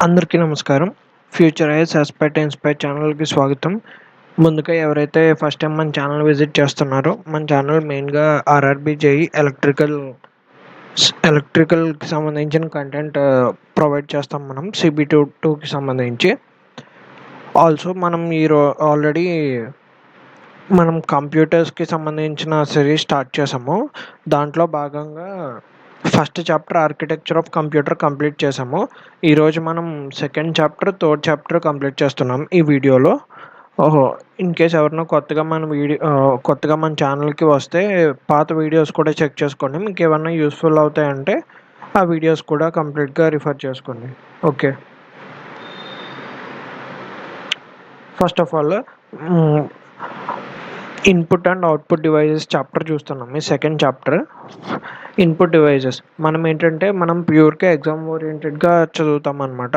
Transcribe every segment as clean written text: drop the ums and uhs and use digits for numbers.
అందరికీ నమస్కారం. Future is aspect inspire ఛానల్‌కి స్వాగతం. ముందుగా ఎవరైతే ఫస్ట్ టైమ్ మన ఛానల్ విజిట్ చేస్తున్నారో, మన ఛానల్ మెయిన్‌గా ఆర్ఆర్‌బీ, జేఈ, ఎలక్ట్రికల్‌కి సంబంధించిన కంటెంట్ ప్రొవైడ్ చేస్తాం మనం CB2కి సంబంధించి. ఆల్సో మనం ఆల్రెడీ మనం కంప్యూటర్స్‌కి సంబంధించిన సిరీస్ స్టార్ట్ చేసాము. దాంట్లో భాగంగా first chapter architecture of computer complete చేసాము. ఈరోజు మనం second chapter, third chapter complete చేస్తున్నాం ఈ వీడియోలో. ఇన్‌కేస్ ఎవరైనా కొత్తగా మన ఛానల్‌కి వస్తే పాత వీడియోస్ కూడా చెక్ చేసుకోండి. మీకేమన్నా యూజ్‌ఫుల్ అవుతాయంటే ఆ వీడియోస్ కూడా కంప్లీట్‌గా రిఫర్ చేసుకోండి. Okay. First of all input and output devices chapter చూస్తున్నాం. ఈ సెకండ్ చాప్టర్ ఇన్పుట్ డివైజెస్. మనం ప్యూర్గా ఎగ్జామ్ ఓరియంటెడ్గా చదువుతాం అనమాట.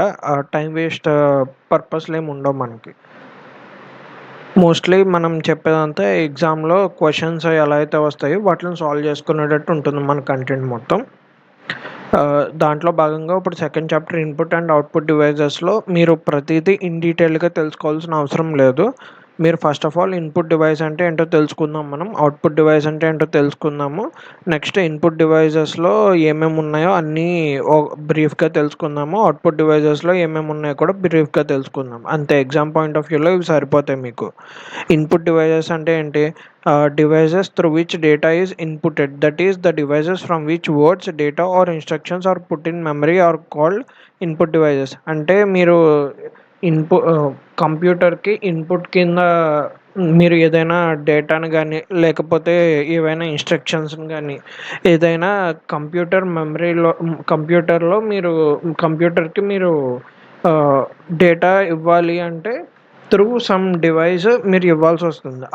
టైం వేస్ట్ పర్పస్లు ఏమి ఉండవు మనకి. మోస్ట్లీ మనం చెప్పేదంతా ఎగ్జామ్లో క్వశ్చన్స్ ఎలా అయితే వస్తాయో వాటిని సాల్వ్ చేసుకునేటట్టు ఉంటుంది మన కంటెంట్ మొత్తం. దాంట్లో భాగంగా ఇప్పుడు second chapter input and output డివైజెస్లో మీరు ప్రతిదీ ఇన్ డీటెయిల్గా తెలుసుకోవాల్సిన అవసరం లేదు. మీరు first of all input device అంటే ఏంటో తెలుసుకుందాం. మనం అవుట్పుట్ డివైస్ అంటే ఏంటో తెలుసుకుందాము. నెక్స్ట్ ఇన్పుట్ డివైజెస్లో ఏమేమి ఉన్నాయో అన్నీ బ్రీఫ్గా తెలుసుకుందాము. అవుట్పుట్ డివైజెస్లో ఏమేమి ఉన్నాయో కూడా బ్రీఫ్గా తెలుసుకుందాం. అంతే, ఎగ్జామ్ పాయింట్ ఆఫ్ వ్యూలో ఇవి సరిపోతాయి మీకు. ఇన్పుట్ డివైజెస్ అంటే ఏంటి? Devices through which data is inputted, that is the devices from which words, data or instructions are put in memory are called input devices. అంటే మీరు కంప్యూటర్కి ఇన్పుట్ కింద మీరు ఏదైనా డేటాను కానీ లేకపోతే ఏవైనా ఇన్స్ట్రక్షన్స్ని కానీ ఏదైనా కంప్యూటర్లో కంప్యూటర్కి మీరు డేటా ఇవ్వాలి అంటే త్రూ సమ్ డివైస్ మీరు ఇవ్వాల్సి వస్తుంది.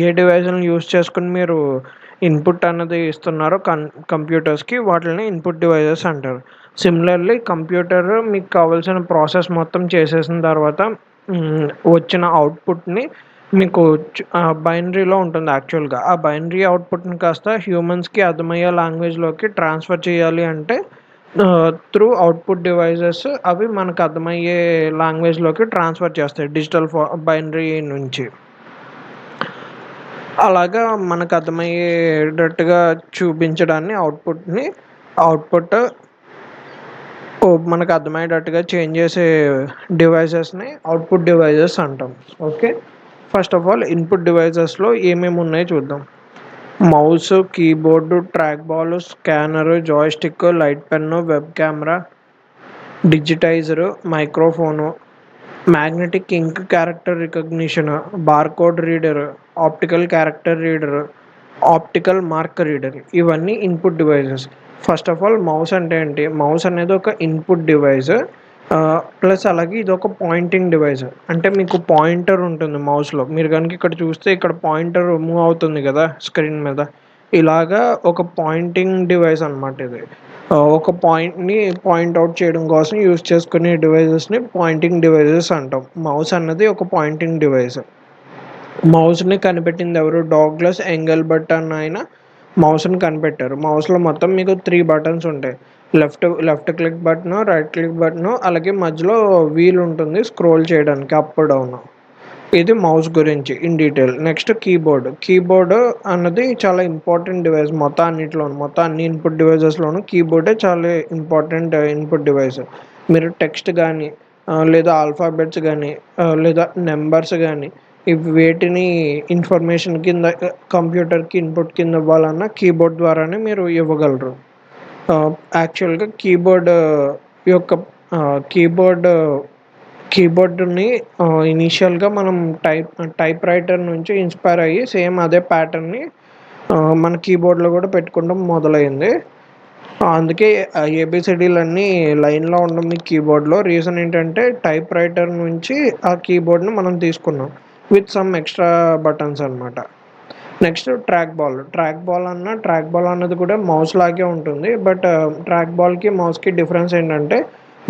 ఏ డివైస్ని యూస్ చేసుకుని మీరు ఇన్పుట్ అన్నది ఇస్తున్నారో కంప్యూటర్స్కి, వాటిని ఇన్పుట్ డివైజెస్ అంటారు. సిమిలర్లీ కంప్యూటర్ మీకు కావాల్సిన ప్రాసెస్ మొత్తం చేసేసిన తర్వాత వచ్చిన అవుట్పుట్ని మీకు బైనరీలో ఉంటుంది యాక్చువల్గా. ఆ బైనరీ అవుట్పుట్ని కాస్త హ్యూమన్స్కి అర్థమయ్యే లాంగ్వేజ్లోకి ట్రాన్స్ఫర్ చేయాలి అంటే త్రూ అవుట్పుట్ డివైజెస్ అవి మనకు అర్థమయ్యే లాంగ్వేజ్లోకి ట్రాన్స్ఫర్ చేస్తాయి డిజిటల్ బైనరీ నుంచి. అలాగా మనకు అర్థమయ్యేటట్టుగా చూపించడాన్ని అవుట్పుట్ మనకు అర్థమయ్యేటట్టుగా చేంజ్ చేసే డివైజెస్ని అవుట్పుట్ డివైజెస్ అంటాం. Okay. First of all input డివైజెస్లో ఏమేమి ఉన్నాయో చూద్దాం. Mouse, keyboard, track ball, scanner, joystick, light pen, web camera, digitizer, microphone, magnetic ink character recognition, barcode reader, optical character reader, optical mark reader, ఇవన్నీ input devices. First of all mouse అంటే ఏంటి? Mouse అనేది ఒక input device, plus అలాగే ఇది ఒక Poynting device. అంటే మీకు పాయింటర్ ఉంటుంది మౌస్లో. మీరు కనుక ఇక్కడ చూస్తే ఇక్కడ పాయింటర్ మూవ్ అవుతుంది కదా స్క్రీన్ మీద. ఇలాగా ఒక పాయింటింగ్ డివైస్ అనమాట ఇది. ఒక పాయింట్ని పాయింట్అవుట్ చేయడం కోసం యూజ్ చేసుకునే డివైజెస్ని పాయింటింగ్ డివైజెస్ అంటాం. మౌస్ అన్నది ఒక పాయింటింగ్ డివైస్. మౌస్ని కనిపెట్టింది ఎవరు? డాగ్లస్ ఎంగెల్బర్ట్ అన్న ఆయన మౌస్ని కనిపెట్టారు. మౌస్లో మొత్తం మీకు 3 బటన్స్ ఉంటాయి. Left click button, right click button, అలాగే మధ్యలో వీల్ ఉంటుంది స్క్రోల్ చేయడానికి అప్ డౌన్. ఇది మౌస్ గురించి ఇన్ డీటెయిల్. నెక్స్ట్ కీబోర్డ్ అన్నది చాలా ఇంపార్టెంట్ డివైస్ మొత్తం అన్ని ఇన్పుట్ డివైజెస్లోనూ కీబోర్డే చాలా ఇంపార్టెంట్ ఇన్పుట్ డివైస్. మీరు టెక్స్ట్ కానీ లేదా ఆల్ఫాబెట్స్ కానీ లేదా నెంబర్స్ కానీ వేటిని ఇన్ఫర్మేషన్ కింద కంప్యూటర్కి ఇన్పుట్ కింద ఇవ్వాలన్నా కీబోర్డ్ ద్వారానే మీరు ఇవ్వగలరు. యాక్చువల్గా యొక్క కీబోర్డ్ కీబోర్డ్ని ఇనీషియల్గా మనం టైప్ రైటర్ నుంచి ఇన్స్పైర్ అయ్యి సేమ్ అదే ప్యాటర్న్ని మన కీబోర్డ్లో కూడా పెట్టుకోవడం మొదలైంది. అందుకే ఏబిసిడీలన్నీ లైన్లో ఉండడం మీ కీబోర్డ్లో. రీజన్ ఏంటంటే టైప్ రైటర్ నుంచి ఆ కీబోర్డ్ని మనం తీసుకున్నాం విత్ సమ్ ఎక్స్ట్రా బటన్స్ అనమాట. నెక్స్ట్ ట్రాక్ బాల్ అన్నది కూడా మౌస్ లాగే ఉంటుంది. బట్ ట్రాక్ బాల్కి మౌస్కి డిఫరెన్స్ ఏంటంటే,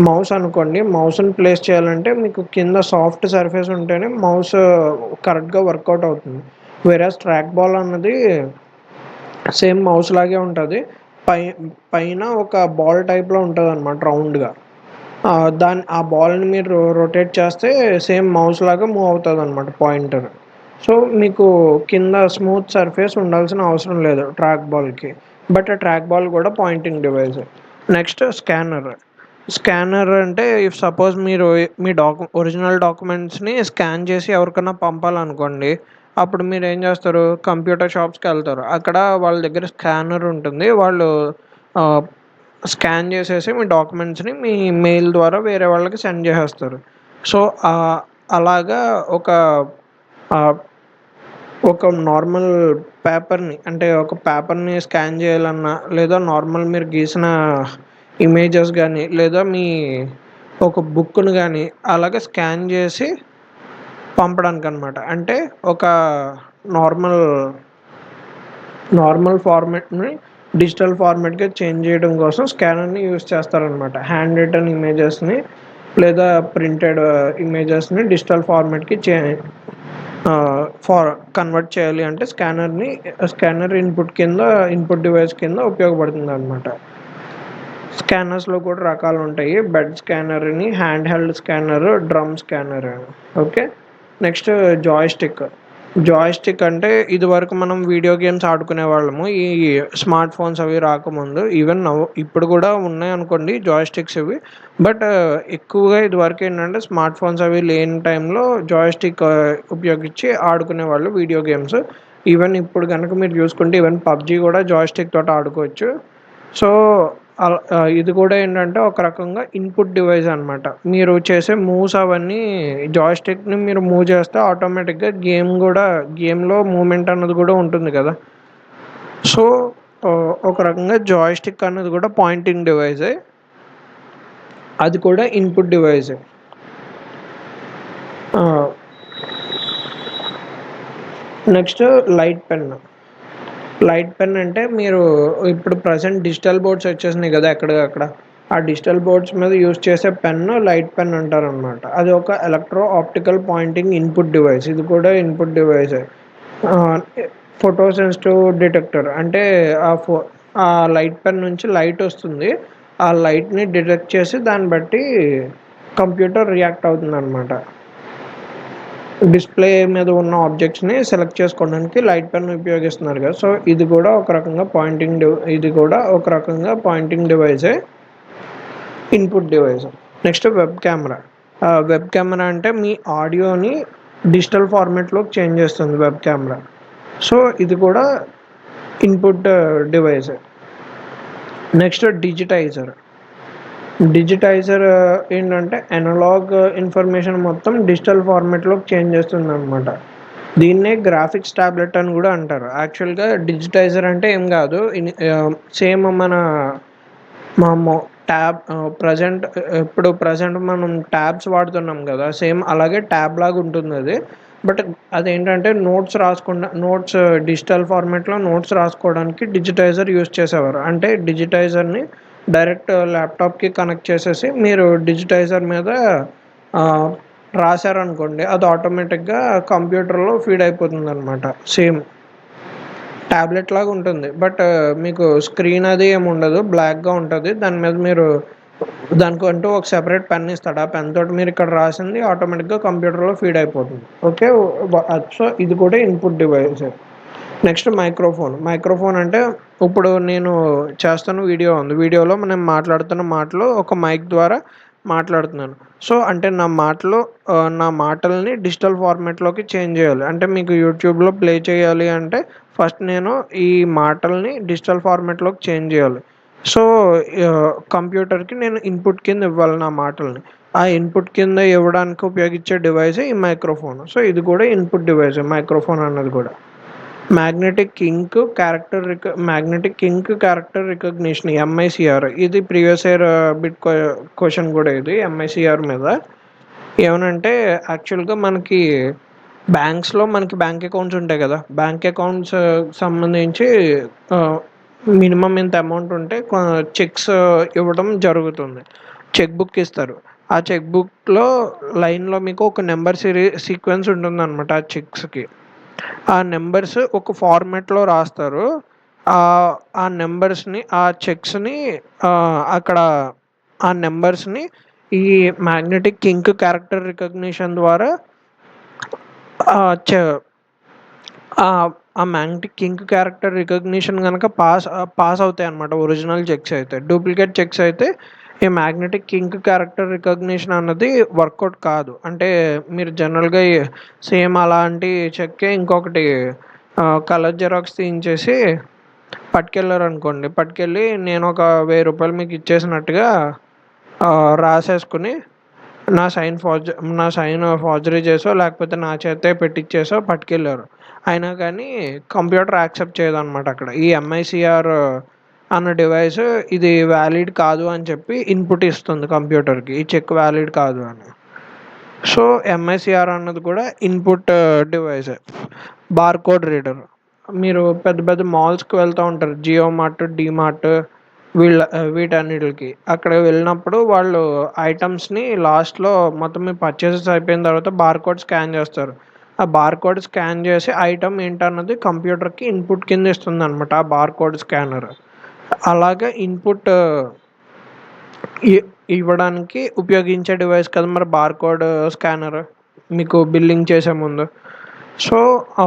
మౌస్ అనుకోండి, మౌస్ని ప్లేస్ చేయాలంటే మీకు కింద సాఫ్ట్ సర్ఫేస్ ఉంటేనే మౌస్ కరెక్ట్గా వర్కౌట్ అవుతుంది. వేరేస్ ట్రాక్ బాల్ అన్నది సేమ్ మౌస్ లాగే ఉంటుంది. పైన ఒక బాల్ టైప్లో ఉంటుంది అనమాట రౌండ్గా. ఆ బాల్ని మీరు రొటేట్ చేస్తే సేమ్ మౌస్ లాగా మూవ్ అవుతుంది అనమాట పాయింటర్. సో మీకు కింద స్మూత్ సర్ఫేస్ ఉండాల్సిన అవసరం లేదు ట్రాక్ బాల్కి. బట్ ఆ ట్రాక్ బాల్ కూడా pointing device. Next scanner. Scanner అంటే ఇఫ్ సపోజ్ మీరు మీ ఒరిజినల్ డాక్యుమెంట్స్ని స్కాన్ చేసి ఎవరికైనా పంపాలనుకోండి, అప్పుడు మీరు ఏం చేస్తారు, కంప్యూటర్ షాప్స్కి వెళ్తారు. అక్కడ వాళ్ళ దగ్గర స్కానర్ ఉంటుంది. వాళ్ళు స్కాన్ చేసేసి మీ డాక్యుమెంట్స్ని మీ మెయిల్ ద్వారా వేరే వాళ్ళకి సెండ్ చేసేస్తారు. సో అలాగా ఆ, ఒక నార్మల్ పేపర్ని, అంటే ఒక పేపర్ని స్కాన్ చేయాలన్నా, లేదా నార్మల్ మీరు గీసిన ఇమేజెస్ కానీ, లేదా మీ ఒక బుక్ను కానీ అలాగే స్కాన్ చేసి పంపడానికి అనమాట. అంటే ఒక నార్మల్ నార్మల్ ఫార్మాట్ని డిజిటల్ ఫార్మాట్గా చేంజ్ చేయడం కోసం స్కానర్ని యూస్ చేస్తారనమాట. హ్యాండ్ రిటర్న్ ఇమేజెస్ని లేదా ప్రింటెడ్ ఇమేజెస్ని డిజిటల్ ఫార్మాట్కి కన్వర్ట్ చేయాలి అంటే స్కానర్ ఇన్పుట్ డివైస్ కింద ఉపయోగపడుతుంది అనమాట. స్కానర్స్లో కూడా రకాలు ఉంటాయి. బెడ్ స్కానర్ అని, hand held scanner, drum scanner అని. ఓకే. నెక్స్ట్ జాయ్స్టిక్ అంటే ఇదివరకు మనం వీడియో గేమ్స్ ఆడుకునే వాళ్ళము ఈ స్మార్ట్ ఫోన్స్ అవి రాకముందు. ఈవెన్ ఇప్పుడు కూడా ఉన్నాయి అనుకోండి జాయ్స్టిక్స్ ఇవి. బట్ ఎక్కువగా ఇదివరకు ఏంటంటే స్మార్ట్ ఫోన్స్ అవి లేని టైంలో జాయ్స్టిక్ ఉపయోగించి ఆడుకునే వాళ్ళు వీడియో గేమ్స్. ఈవెన్ ఇప్పుడు కనుక మీరు చూసుకుంటే ఈవెన్ పబ్జీ కూడా జాయ్స్టిక్ తోటి ఆడుకోవచ్చు. సో ఇది కూడా ఏంటంటే ఒక రకంగా ఇన్పుట్ డివైస్ అనమాట. మీరు చేసే మూవ్స్ అవన్నీ జాయ్స్టిక్ని మీరు మూవ్ చేస్తే ఆటోమేటిక్గా గేమ్లో మూమెంట్ అన్నది కూడా ఉంటుంది కదా. సో ఒక రకంగా జాయ్స్టిక్ అన్నది కూడా పాయింటింగ్ డివైసే, అది కూడా ఇన్పుట్ డివైసే. నెక్స్ట్ లైట్ పెన్ అంటే మీరు ఇప్పుడు ప్రజెంట్ డిజిటల్ బోర్డ్స్ వచ్చేసినాయి కదా ఎక్కడికక్కడ. ఆ డిజిటల్ బోర్డ్స్ మీద యూజ్ చేసే పెన్ లైట్ పెన్ అంటారనమాట. అది ఒక electro optical pointing input device. ఇది కూడా ఇన్పుట్ డివైసే. ఫోటో సెన్సిటివ్ డిటెక్టర్ అంటే ఆ లైట్ పెన్ నుంచి లైట్ వస్తుంది. ఆ లైట్ని డిటెక్ట్ చేసి దాన్ని బట్టి కంప్యూటర్ రియాక్ట్ అవుతుంది అనమాట. డిస్ప్లే మీద ఉన్న ఆబ్జెక్ట్స్ని సెలెక్ట్ చేసుకోవడానికి లైట్ పెన్ ఉపయోగిస్తున్నారు కదా. సో ఇది కూడా ఒక రకంగా పాయింటింగ్ డివైసే, input device. Next web camera అంటే మీ ఆడియోని డిజిటల్ ఫార్మాట్లోకి చేంజ్ చేస్తుంది వెబ్ కెమెరా. సో ఇది కూడా ఇన్పుట్ డివైస్. నెక్స్ట్ డిజిటైజర్ ఏంటంటే అనలాగ్ ఇన్ఫర్మేషన్ మొత్తం డిజిటల్ ఫార్మాట్లోకి చేంజ్ చేస్తుంది అనమాట. దీన్నే గ్రాఫిక్స్ టాబ్లెట్ అని కూడా అంటారు. యాక్చువల్గా డిజిటైజర్ అంటే ఏం కాదు, సేమ్ మా ప్రజెంట్ మనం ట్యాబ్స్ వాడుతున్నాం కదా, సేమ్ అలాగే ట్యాబ్ లాగా ఉంటుంది అది. బట్ అదేంటంటే నోట్స్ డిజిటల్ ఫార్మాట్లో నోట్స్ రాసుకోవడానికి డిజిటైజర్ యూస్ చేసేవారు. అంటే డిజిటైజర్ని డైరెక్ట్ ల్యాప్టాప్కి కనెక్ట్ చేసేసి మీరు డిజిటైజర్ మీద రాశారనుకోండి, అది ఆటోమేటిక్గా కంప్యూటర్లో ఫీడ్ అయిపోతుంది అనమాట. సేమ్ ట్యాబ్లెట్ లాగా ఉంటుంది. బట్ మీకు స్క్రీన్ అది ఏమి ఉండదు, బ్లాక్గా ఉంటుంది. దాని మీద మీరు దానికంటూ ఒక సెపరేట్ పెన్ ఇస్తాడు. ఆ పెన్ తోటి మీరు ఇక్కడ రాసింది ఆటోమేటిక్గా కంప్యూటర్లో ఫీడ్ అయిపోతుంది. ఓకే. సో ఇది కూడా ఇన్పుట్ డివైస్. నెక్స్ట్ మైక్రోఫోన్ అంటే ఇప్పుడు నేను చేస్తున్న వీడియోలో మనం మాట్లాడుతున్న మాటలు ఒక మైక్ ద్వారా మాట్లాడుతున్నాను. సో అంటే నా మాటల్ని డిజిటల్ ఫార్మాట్లోకి చేంజ్ చేయాలి అంటే మీకు యూట్యూబ్లో ప్లే చేయాలి అంటే ఫస్ట్ నేను ఈ మాటల్ని డిజిటల్ ఫార్మాట్లోకి చేంజ్ చేయాలి. సో కంప్యూటర్కి నేను ఇన్పుట్ కింద ఇవ్వాలి నా మాటల్ని. ఆ ఇన్పుట్ కింద ఇవ్వడానికి ఉపయోగించే డివైసే ఈ మైక్రోఫోన్. సో ఇది కూడా ఇన్పుట్ డివైసే మైక్రోఫోన్ అన్నది కూడా. Magnetic ink character recognition MICR. ఇది ప్రీవియస్ ఇయర్ బిట్ క్వశ్చన్ కూడా. ఇది ఎంఐసిఆర్ మీద ఏమనంటే యాక్చువల్గా మనకి బ్యాంక్ అకౌంట్స్ ఉంటాయి కదా, బ్యాంక్ అకౌంట్స్ సంబంధించి మినిమం ఇంత అమౌంట్ ఉంటే చెక్స్ ఇవ్వడం జరుగుతుంది. చెక్ బుక్ ఇస్తారు. ఆ చెక్ బుక్లో లైన్లో మీకు ఒక నెంబర్ సీక్వెన్స్ ఉంటుంది అనమాట. ఆ చెక్స్కి ఆ నెంబర్స్ ఒక ఫార్మాట్లో రాస్తారు. ఆ నెంబర్స్ని, ఆ చెక్స్ని అక్కడ ఆ నెంబర్స్ని ఈ మ్యాగ్నెటిక్ కింక్ క్యారెక్టర్ రికగ్నిషన్ ద్వారా ఆ చ ఆ ఆ మ్యాగ్నెటిక్ కింక్ క్యారెక్టర్ రికగ్నిషన్ కనుక పాస్ అవుతాయి అన్నమాట ఒరిజినల్ చెక్స్ అయితే. డూప్లికేట్ చెక్స్ అయితే ఈ మ్యాగ్నెటిక్ కింక్ క్యారెక్టర్ రికగ్నిషన్ అన్నది వర్కౌట్ కాదు. అంటే మీరు జనరల్‌గా సేమ్ అలాంటి చెక్కే ఇంకొకటి కలర్ జిరాక్స్ తీయించేసి పట్టుకెళ్లారనుకోండి. పట్టుకెళ్ళి నేను ఒక రూ. 1000 మీకు ఇచ్చేసినట్టుగా రాసేసుకొని నా సైన్ ఫోర్జరీ చేసో లేకపోతే నా చేతే పెట్టిచ్చేసో పట్టుకెళ్లారు. అయినా కానీ కంప్యూటర్ యాక్సెప్ట్ చేయదనమాట అక్కడ. ఈ ఎంఐసిఆర్ అన్న డివైస్ ఇది వ్యాలిడ్ కాదు అని చెప్పి ఇన్పుట్ ఇస్తుంది కంప్యూటర్‌కి. ఈ చెక్ వ్యాలిడ్ కాదు అని. సో, ఎంఐసిఆర్ అన్నది కూడా ఇన్పుట్ డివైసే. Barcode reader. మీరు పెద్ద పెద్ద మాల్స్‌కి వెళ్తా ఉంటారు. జియో మార్ట్, డీమార్ట్ వీటన్నిటికి. అక్కడికి వెళ్ళినప్పుడు వాళ్ళు ఐటెమ్స్‌ని లాస్ట్‌లో మొత్తం మీ పర్చేసెస్ అయిపోయిన తర్వాత బార్‌కోడ్ స్కాన్ చేస్తారు. ఆ బార్‌కోడ్ స్కాన్ చేసి ఐటెమ్ ఏంటన్నది కంప్యూటర్‌కి ఇన్పుట్ కింద ఇస్తుందనమాట ఆ బార్‌కోడ్ స్కానర్. అలాగే ఇన్పుట్ ఇ ఇవ్వడానికి ఉపయోగించే డివైస్ కదా మరి బార్‌కోడ్ స్కానర్. మీకు బిల్లింగ్ చేసే ముందు. సో, ఆ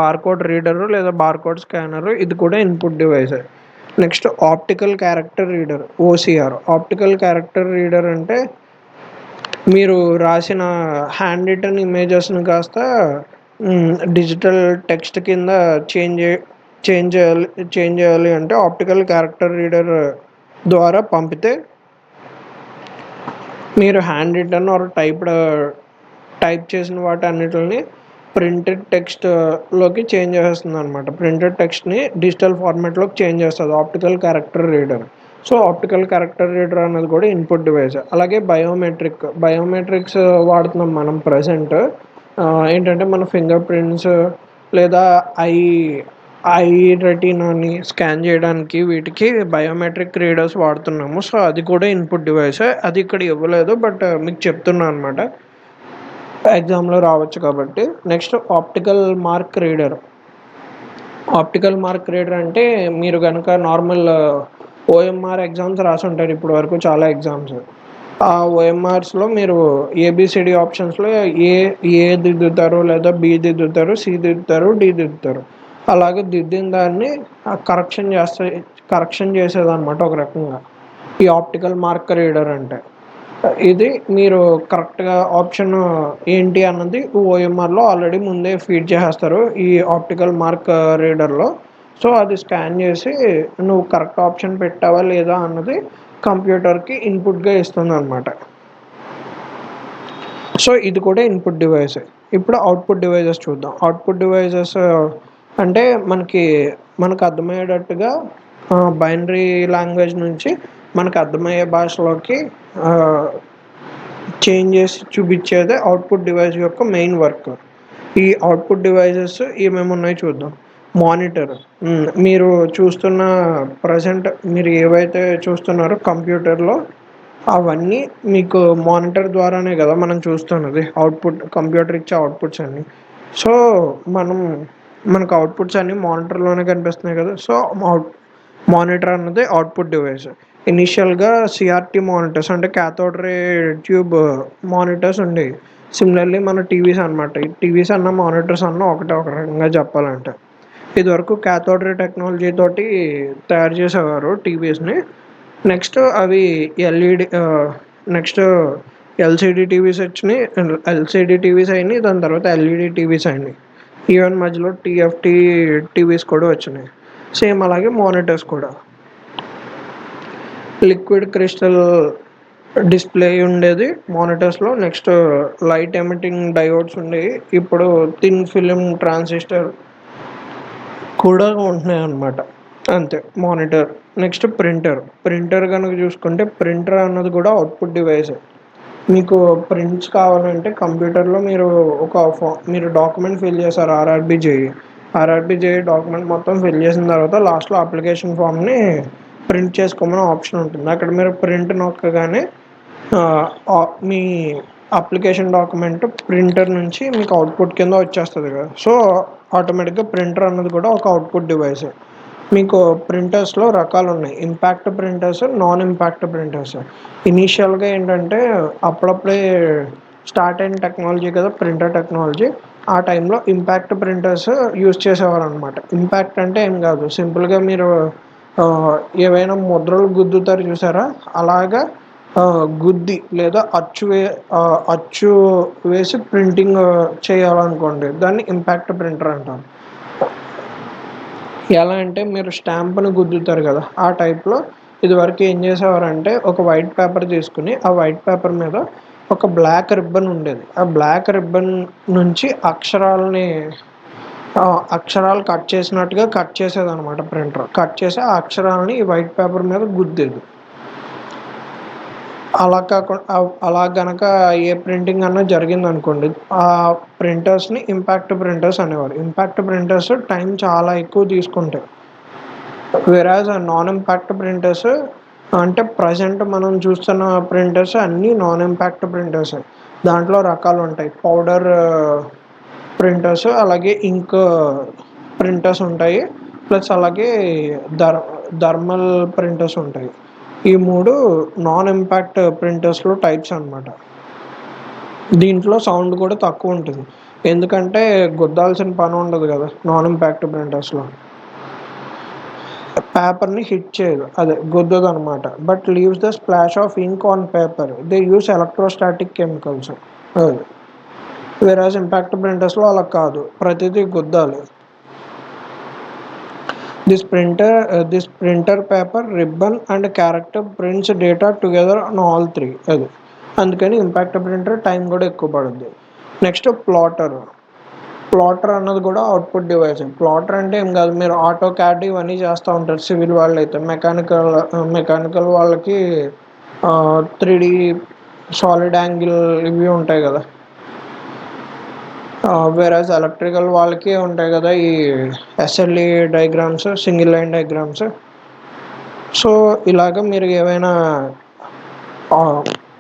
బార్‌కోడ్ రీడరు లేదా బార్‌కోడ్ స్కానరు ఇది కూడా ఇన్పుట్ డివైసే. Next optical character reader OCR. Optical character reader అంటే మీరు రాసిన హ్యాండ్ రిటెన్ ఇమేజెస్‌ని కాస్త డిజిటల్ టెక్స్ట్ కింద చేంజ్ జే చేంజ్ చేయాలి చేంజ్ చేయాలి అంటే ఆప్టికల్ క్యారెక్టర్ రీడర్ ద్వారా పంపితే మీరు హ్యాండ్ రిటెన్ ఆర్ టైప్ చేసిన వాటన్నిటిని ప్రింటెడ్ టెక్స్ట్‌లోకి చేంజ్ చేసేస్తుందనమాట. ప్రింటెడ్ టెక్స్ట్‌ని డిజిటల్ ఫార్మాట్‌లోకి చేంజ్ చేస్తది optical character reader. So, optical character reader అన్నది కూడా ఇన్పుట్ డివైసే. అలాగే బయోమెట్రిక్స్ వాడుతున్నాం మనం ప్రెజెంట్. ఏంటంటే మన ఫింగర్ ప్రింట్స్ లేదా ఐ ఐ రెటీనాని స్కాన్ చేయడానికి వీటికి బయోమెట్రిక్ రీడర్స్ వాడుతున్నాము. సో, అది కూడా ఇన్పుట్ డివైసే. అది ఇక్కడ ఇవ్వలేదు. బట్ మీకు చెప్తున్నా అనమాట. ఎగ్జామ్‌లో రావచ్చు కాబట్టి. నెక్స్ట్ ఆప్టికల్ మార్క్ రీడర్ అంటే మీరు గనక నార్మల్ ఓఎంఆర్ ఎగ్జామ్స్ రాసుంటారు ఇప్పటి వరకు చాలా ఎగ్జామ్స్. ఆ ఓఎంఆర్స్‌లో మీరు ఏబీసీడీ ఆప్షన్స్‌లో ఏ దిద్దుతారు లేదా బి దిద్దుతారు, సి దిద్దుతారు, డి దిద్దుతారు. అలాగే దిద్దిన దాన్ని కరెక్షన్ చేసేదనమాట ఒక రకంగా. ఈ ఆప్టికల్ మార్క్ రీడర్ అంటే. ఇది మీరు కరెక్ట్‌గా ఆప్షన్ ఏంటి అన్నది ఓఎంఆర్‌లో ఆల్రెడీ ముందే ఫీడ్ చేసేస్తారు ఈ ఆప్టికల్ మార్క్ రీడర్‌లో. సో, అది స్కాన్ చేసి నువ్వు కరెక్ట్ ఆప్షన్ పెట్టావా లేదా అన్నది కంప్యూటర్‌కి ఇన్పుట్‌గా ఇస్తుందనమాట. సో, ఇది కూడా ఇన్పుట్ డివైసే. ఇప్పుడు అవుట్పుట్ డివైసెస్ చూద్దాం. అవుట్పుట్ డివైసెస్ అంటే మనకు అర్థమయ్యేటట్టుగా బైనరీ లాంగ్వేజ్ నుంచి మనకు అర్థమయ్యే భాషలోకి ఆహ్, చేంజ్ చేసి చూపించేదే అవుట్పుట్ డివైస్ యొక్క మెయిన్ వర్క్. ఈ అవుట్పుట్ డివైసెస్ ఏమేమి ఉన్నాయో చూద్దాం. మానిటర్. మీరు చూస్తున్న ప్రెజెంట్ మీరు ఏవైతే చూస్తున్నారో కంప్యూటర్‌లో అవన్నీ మీకు మానిటర్ ద్వారానే కదా మనం చూస్తున్నది. కంప్యూటర్ ఇచ్చే అవుట్పుట్స్ అన్నీ. సో, మనం మనకు అవుట్పుట్స్ అన్నీ మానిటర్‌లోనే కనిపిస్తున్నాయి కదా! సో, మానిటర్ అన్నది అవుట్పుట్ డివైస్. ఇనీషియల్‌గా సీఆర్‌టీ మానిటర్స్ అంటే కాథోడ్ రే ట్యూబ్ మానిటర్స్ ఉండేవి. సిమిలర్‌లీ మన టీవీస్ అనమాట. ఈ టీవీస్ అన్నా, మానిటర్స్ అన్నా ఒకటే ఒక రకంగా చెప్పాలంటే. ఇదివరకు కాథోడ్ రే టెక్నాలజీ తోటి తయారు చేసేవారు టీవీస్‌ని. నెక్స్ట్ అవి ఎల్ఈడీ నెక్స్ట్ ఎల్‌సీడీ టీవీస్ వచ్చినాయి. ఎల్‌సీడీ టీవీస్ అయినాయి. దాని తర్వాత ఎల్ఈడీ టీవీస్ అయినాయి. ఈవెన్ మధ్యలో టీఎఫ్టీ టీవీస్ కూడా వచ్చినాయి. సేమ్ అలాగే మానిటర్స్ కూడా. లిక్విడ్ క్రిస్టల్ డిస్ప్లే ఉండేది మానిటర్స్‌లో. నెక్స్ట్ లైట్ ఎమిటింగ్ డయోడ్స్ ఉండేవి. ఇప్పుడు థిన్ ఫిల్మ్ ట్రాన్సిస్టర్ కూడా ఉంటున్నాయన్నమాట. అంతే మానిటర్. నెక్స్ట్ ప్రింటర్ గనుక చూసుకుంటే ప్రింటర్ అన్నది కూడా అవుట్పుట్ డివైసే. మీకు ప్రింట్స్ కావాలంటే కంప్యూటర్‌లో మీరు డాక్యుమెంట్ ఫిల్ చేశారు ఆర్ఆర్‌బీ జేఈ డాక్యుమెంట్ మొత్తం ఫిల్ చేసిన తర్వాత లాస్ట్‌లో అప్లికేషన్ ఫామ్‌ని ప్రింట్ చేసుకోమని ఆప్షన్ ఉంటుంది. అక్కడ మీరు ప్రింట్ నొక్కగానే మీ అప్లికేషన్ డాక్యుమెంట్ ప్రింటర్ నుంచి మీకు అవుట్పుట్ కింద వచ్చేస్తుంది కదా! సో, ఆటోమేటిక్‌గా ప్రింటర్ అన్నది కూడా ఒక అవుట్పుట్ డివైసే. మీకు ప్రింటర్స్లో రకాలు ఉన్నాయి. Impact printers, non impact printers. ఇనీషియల్గా ఏంటంటే అప్పుడప్పుడే స్టార్ట్ అయిన టెక్నాలజీ కదా ప్రింటర్ టెక్నాలజీ. ఆ టైంలో ఇంపాక్ట్ ప్రింటర్స్ యూజ్ చేసేవారు అనమాట. ఇంపాక్ట్ అంటే ఏం కాదు, సింపుల్గా మీరు ఏవైనా ముద్రలు గుద్దుతారు చూసారా, అలాగా గుద్ది లేదా అచ్చు వేసి ప్రింటింగ్ చేయాలనుకోండి, దాన్ని ఇంపాక్ట్ ప్రింటర్ అంటారు. ఎలా అంటే మీరు స్టాంప్ని గుద్దుతారు కదా, ఆ టైప్లో ఇదివరకు ఏం చేసేవారంటే ఒక వైట్ పేపర్ తీసుకుని ఆ వైట్ పేపర్ మీద ఒక బ్లాక్ రిబ్బన్ ఉండేది. ఆ బ్లాక్ రిబ్బన్ నుంచి అక్షరాలు కట్ చేసినట్టుగా కట్ చేసేది అనమాట ప్రింటర్. కట్ చేసి ఆ అక్షరాలని ఈ వైట్ పేపర్ మీద గుద్దేది. అలా కాకుండా అలా గనక ఏ ప్రింటింగ్ అన్నా జరిగిందనుకోండి, ఆ ప్రింటర్స్ని ఇంపాక్ట్ ప్రింటర్స్ అనేవారు. ఇంపాక్ట్ ప్రింటర్స్ టైం చాలా ఎక్కువ తీసుకుంటాయి. వెరాజ్ నాన్ ఇంపాక్ట్ ప్రింటర్స్ అంటే ప్రజెంట్ మనం చూస్తున్న ప్రింటర్స్ అన్నీ నాన్ ఇంపాక్ట్ ప్రింటర్స్. దాంట్లో రకాలు ఉంటాయి. పౌడర్ ప్రింటర్స్, అలాగే ఇంక్ ప్రింటర్స్ ఉంటాయి, ప్లస్ అలాగే థర్మల్ ప్రింటర్స్ ఉంటాయి. ఈ మూడు నాన్ ఇంపాక్ట్ ప్రింటర్స్లో టైప్స్ అనమాట. దీంట్లో సౌండ్ కూడా తక్కువ ఉంటుంది, ఎందుకంటే గుద్దాల్సిన పని ఉండదు కదా నాన్ ఇంపాక్ట్ ప్రింటర్స్లో. పేపర్ని హిట్ చేయదు, అదే గుద్దదు అనమాట. But leaves the splash of ink on paper. They use electrostatic chemicals. అది వేరాజ్ ఇంపాక్ట్ ప్రింటర్స్లో అలా కాదు, ప్రతిదీ గుద్దాలి. This printer paper ribbon and character prints data together on all three. అది అందుకని ఇంపాక్ట్ ప్రింటర్ టైం కూడా ఎక్కువ పడుద్ది. నెక్స్ట్ ప్లాటర్ అన్నది కూడా అవుట్పుట్ డివైస్. ప్లాటర్ అంటే ఏం కాదు, మీరు ఆటో క్యాడ్ ఇవన్నీ చేస్తూ ఉంటారు సివిల్ వాళ్ళు అయితే. మెకానికల్ వాళ్ళకి 3D సాలిడ్ యాంగిల్ ఇవి ఉంటాయి కదా. వేరేస్ ఎలక్ట్రికల్ వాళ్ళకి ఉంటాయి కదా ఈ SLE diagrams, single line diagrams. So ఇలాగ మీరు ఏవైనా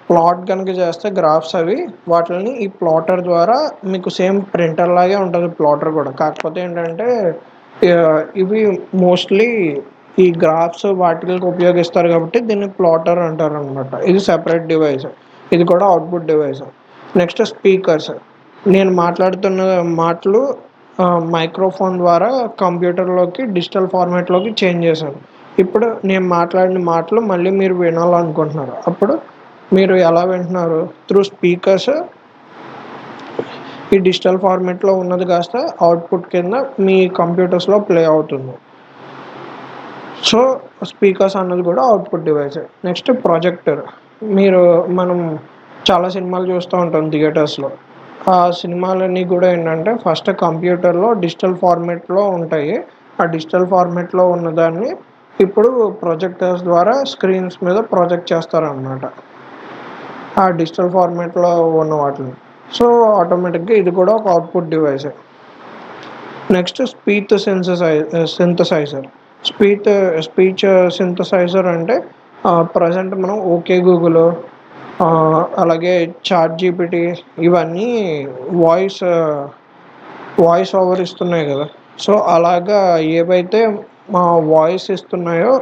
ప్లాట్ కనుక చేస్తే గ్రాఫ్స్ అవి, వాటిని ఈ ప్లాటర్ ద్వారా మీకు సేమ్ ప్రింటర్ లాగే ఉంటుంది ప్లాటర్ కూడా. కాకపోతే ఏంటంటే ఇవి మోస్ట్లీ ఈ గ్రాఫ్స్ వాటికి ఉపయోగిస్తారు కాబట్టి దీన్ని ప్లాటర్ అంటారు అనమాట. ఇది సెపరేట్ డివైస్, ఇది కూడా అవుట్పుట్ డివైస్. Next speakers. నేను మాట్లాడుతున్న మాటలు మైక్రోఫోన్ ద్వారా కంప్యూటర్లోకి డిజిటల్ ఫార్మాట్లోకి చేంజ్ చేశాను. ఇప్పుడు నేను మాట్లాడిన మాటలు మళ్ళీ మీరు వినాలనుకుంటున్నారు, అప్పుడు మీరు ఎలా వింటున్నారు? Through speakers. ఈ డిజిటల్ ఫార్మాట్లో ఉన్నది కాస్త అవుట్పుట్ కింద మీ కంప్యూటర్స్లో ప్లే అవుతుంది. సో స్పీకర్స్ అన్నది కూడా అవుట్పుట్ డివైస్. Next projector. మనం చాలా సినిమాలు చూస్తూ ఉంటాం థియేటర్స్లో. ఆ సినిమాలన్నీ కూడా ఏంటంటే ఫస్ట్ కంప్యూటర్లో డిజిటల్ ఫార్మాట్లో ఉంటాయి. ఆ డిజిటల్ ఫార్మాట్లో ఉన్నదాన్ని ఇప్పుడు ప్రొజెక్టర్స్ ద్వారా స్క్రీన్స్ మీద ప్రొజెక్ట్ చేస్తారన్నమాట, ఆ డిజిటల్ ఫార్మాట్లో ఉన్న వాటిని. సో ఆటోమేటిక్గా ఇది కూడా ఒక అవుట్పుట్ డివైసే. Next synthesizer. స్పీచ్ సింథసైజర్ అంటే ప్రజెంట్ మనం ఓకే గూగుల్, అలాగే చాట్ జీపీటీ ఇవన్నీ వాయిస్ ఓవర్ ఇస్తున్నాయి కదా. సో అలాగా ఏవైతే మా వాయిస్ ఇస్తున్నాయో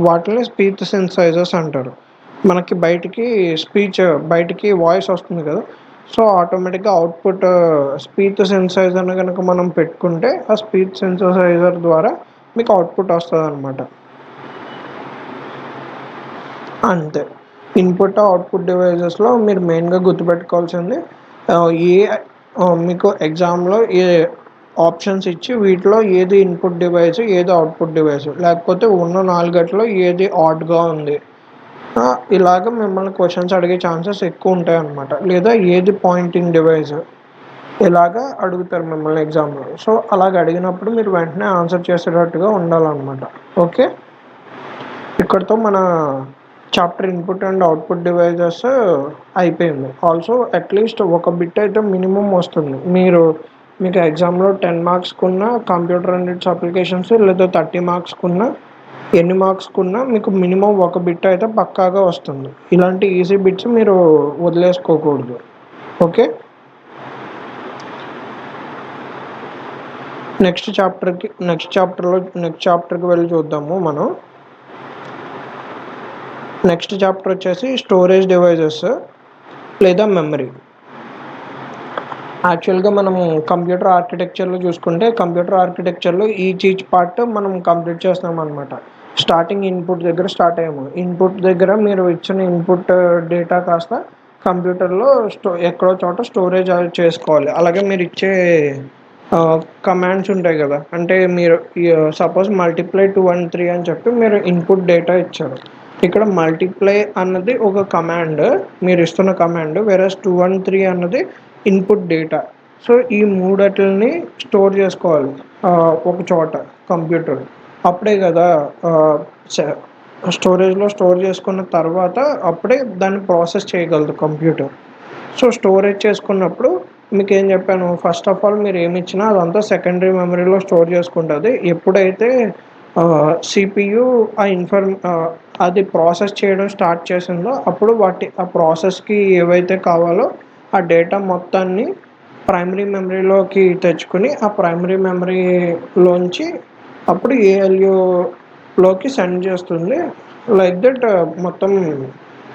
వాటిని స్పీచ్ సింథసైజర్స్ అంటారు. మనకి బయటికి వాయిస్ వస్తుంది కదా, సో ఆటోమేటిక్గా అవుట్పుట్ స్పీచ్ సింథసైజర్ని కనుక మనం పెట్టుకుంటే ఆ స్పీచ్ సింథసైజర్ ద్వారా మీకు అవుట్పుట్ వస్తుంది అనమాట. అంతే. ఇన్పుట్ అవుట్పుట్ డివైజెస్లో మీరు మెయిన్గా గుర్తుపెట్టుకోవాల్సింది మీకు ఎగ్జామ్లో ఏ ఆప్షన్స్ ఇచ్చి వీటిలో ఏది ఇన్పుట్ డివైస్, ఏది అవుట్పుట్ డివైస్, లేకపోతే ఉన్న 4 ఏది ఆడ్గా ఉంది, ఇలాగ మిమ్మల్ని క్వశ్చన్స్ అడిగే ఛాన్సెస్ ఎక్కువ ఉంటాయి అన్నమాట. లేదా ఏది పాయింటింగ్ డివైస్, ఇలాగా అడుగుతారు మిమ్మల్ని ఎగ్జామ్లో. సో అలాగ అడిగినప్పుడు మీరు వెంటనే ఆన్సర్ చేసేటట్టుగా ఉండాలన్నమాట. ఓకే, ఇక్కడితో మన chapter input and output devices అయిపోయింది. ఆల్సో అట్లీస్ట్ ఒక బిట్ అయితే మినిమం వస్తుంది. మీకు ఎగ్జామ్లో 10 మార్క్స్కున్న కంప్యూటర్ అండ్ ఇట్స్ అప్లికేషన్స్, లేదా 30 మార్క్స్కున్న, ఎన్ని మార్క్స్కున్నా మీకు మినిమం ఒక బిట్ అయితే పక్కాగా వస్తుంది. ఇలాంటి ఈజీ బిట్స్ మీరు వదిలేసుకోకూడదు. ఓకే. నెక్స్ట్ చాప్టర్కి వెళ్ళి చూద్దాము మనం. నెక్స్ట్ చాప్టర్ వచ్చేసి స్టోరేజ్ డివైజెస్ లేదా మెమరీ. యాక్చువల్గా మనం కంప్యూటర్ ఆర్కిటెక్చర్లో చూసుకుంటే, కంప్యూటర్ ఆర్కిటెక్చర్లో ఈచ్ పార్ట్ మనం కంప్లీట్ చేస్తున్నాం అనమాట. స్టార్టింగ్ ఇన్పుట్ దగ్గర స్టార్ట్ అయ్యాము. ఇన్పుట్ దగ్గర మీరు ఇచ్చిన ఇన్పుట్ డేటా కాస్త కంప్యూటర్లో ఎక్కడో చోట స్టోరేజ్ చేసుకోవాలి. అలాగే మీరు ఇచ్చే కమాండ్స్ ఉంటాయి కదా, అంటే మీరు సపోజ్ మల్టిప్లై 2 and 3 అని చెప్పి మీరు ఇన్పుట్ డేటా ఇచ్చారు. ఇక్కడ మల్టిప్లై అన్నది ఒక కమాండ్, మీరు ఇస్తున్న కమాండ్, వేరేస్ 2 and 3 అన్నది ఇన్పుట్ డేటా. సో ఈ మూడటిని స్టోర్ చేసుకోవాలి ఒక చోట కంప్యూటర్. అప్పుడే కదా స్టోరేజ్లో స్టోర్ చేసుకున్న తర్వాత అప్పుడే దాన్ని ప్రాసెస్ చేయగలదు కంప్యూటర్. సో స్టోరేజ్ చేసుకున్నప్పుడు మీకు ఏం చెప్పాను, ఫస్ట్ ఆఫ్ ఆల్ మీరు ఏమి ఇచ్చినా అదంతా సెకండరీ మెమరీలో స్టోర్ చేసుకుంటుంది. ఎప్పుడైతే సిపియు అది ప్రాసెస్ చేయడం స్టార్ట్ చేసిందో అప్పుడు ఆ ప్రాసెస్కి ఏవైతే కావాలో ఆ డేటా మొత్తాన్ని ప్రైమరీ మెమరీలోకి తెచ్చుకుని ఆ ప్రైమరీ మెమరీలోంచి అప్పుడు ఏఎల్యులోకి సెండ్ చేస్తుంది. లైక్ దట్ మొత్తం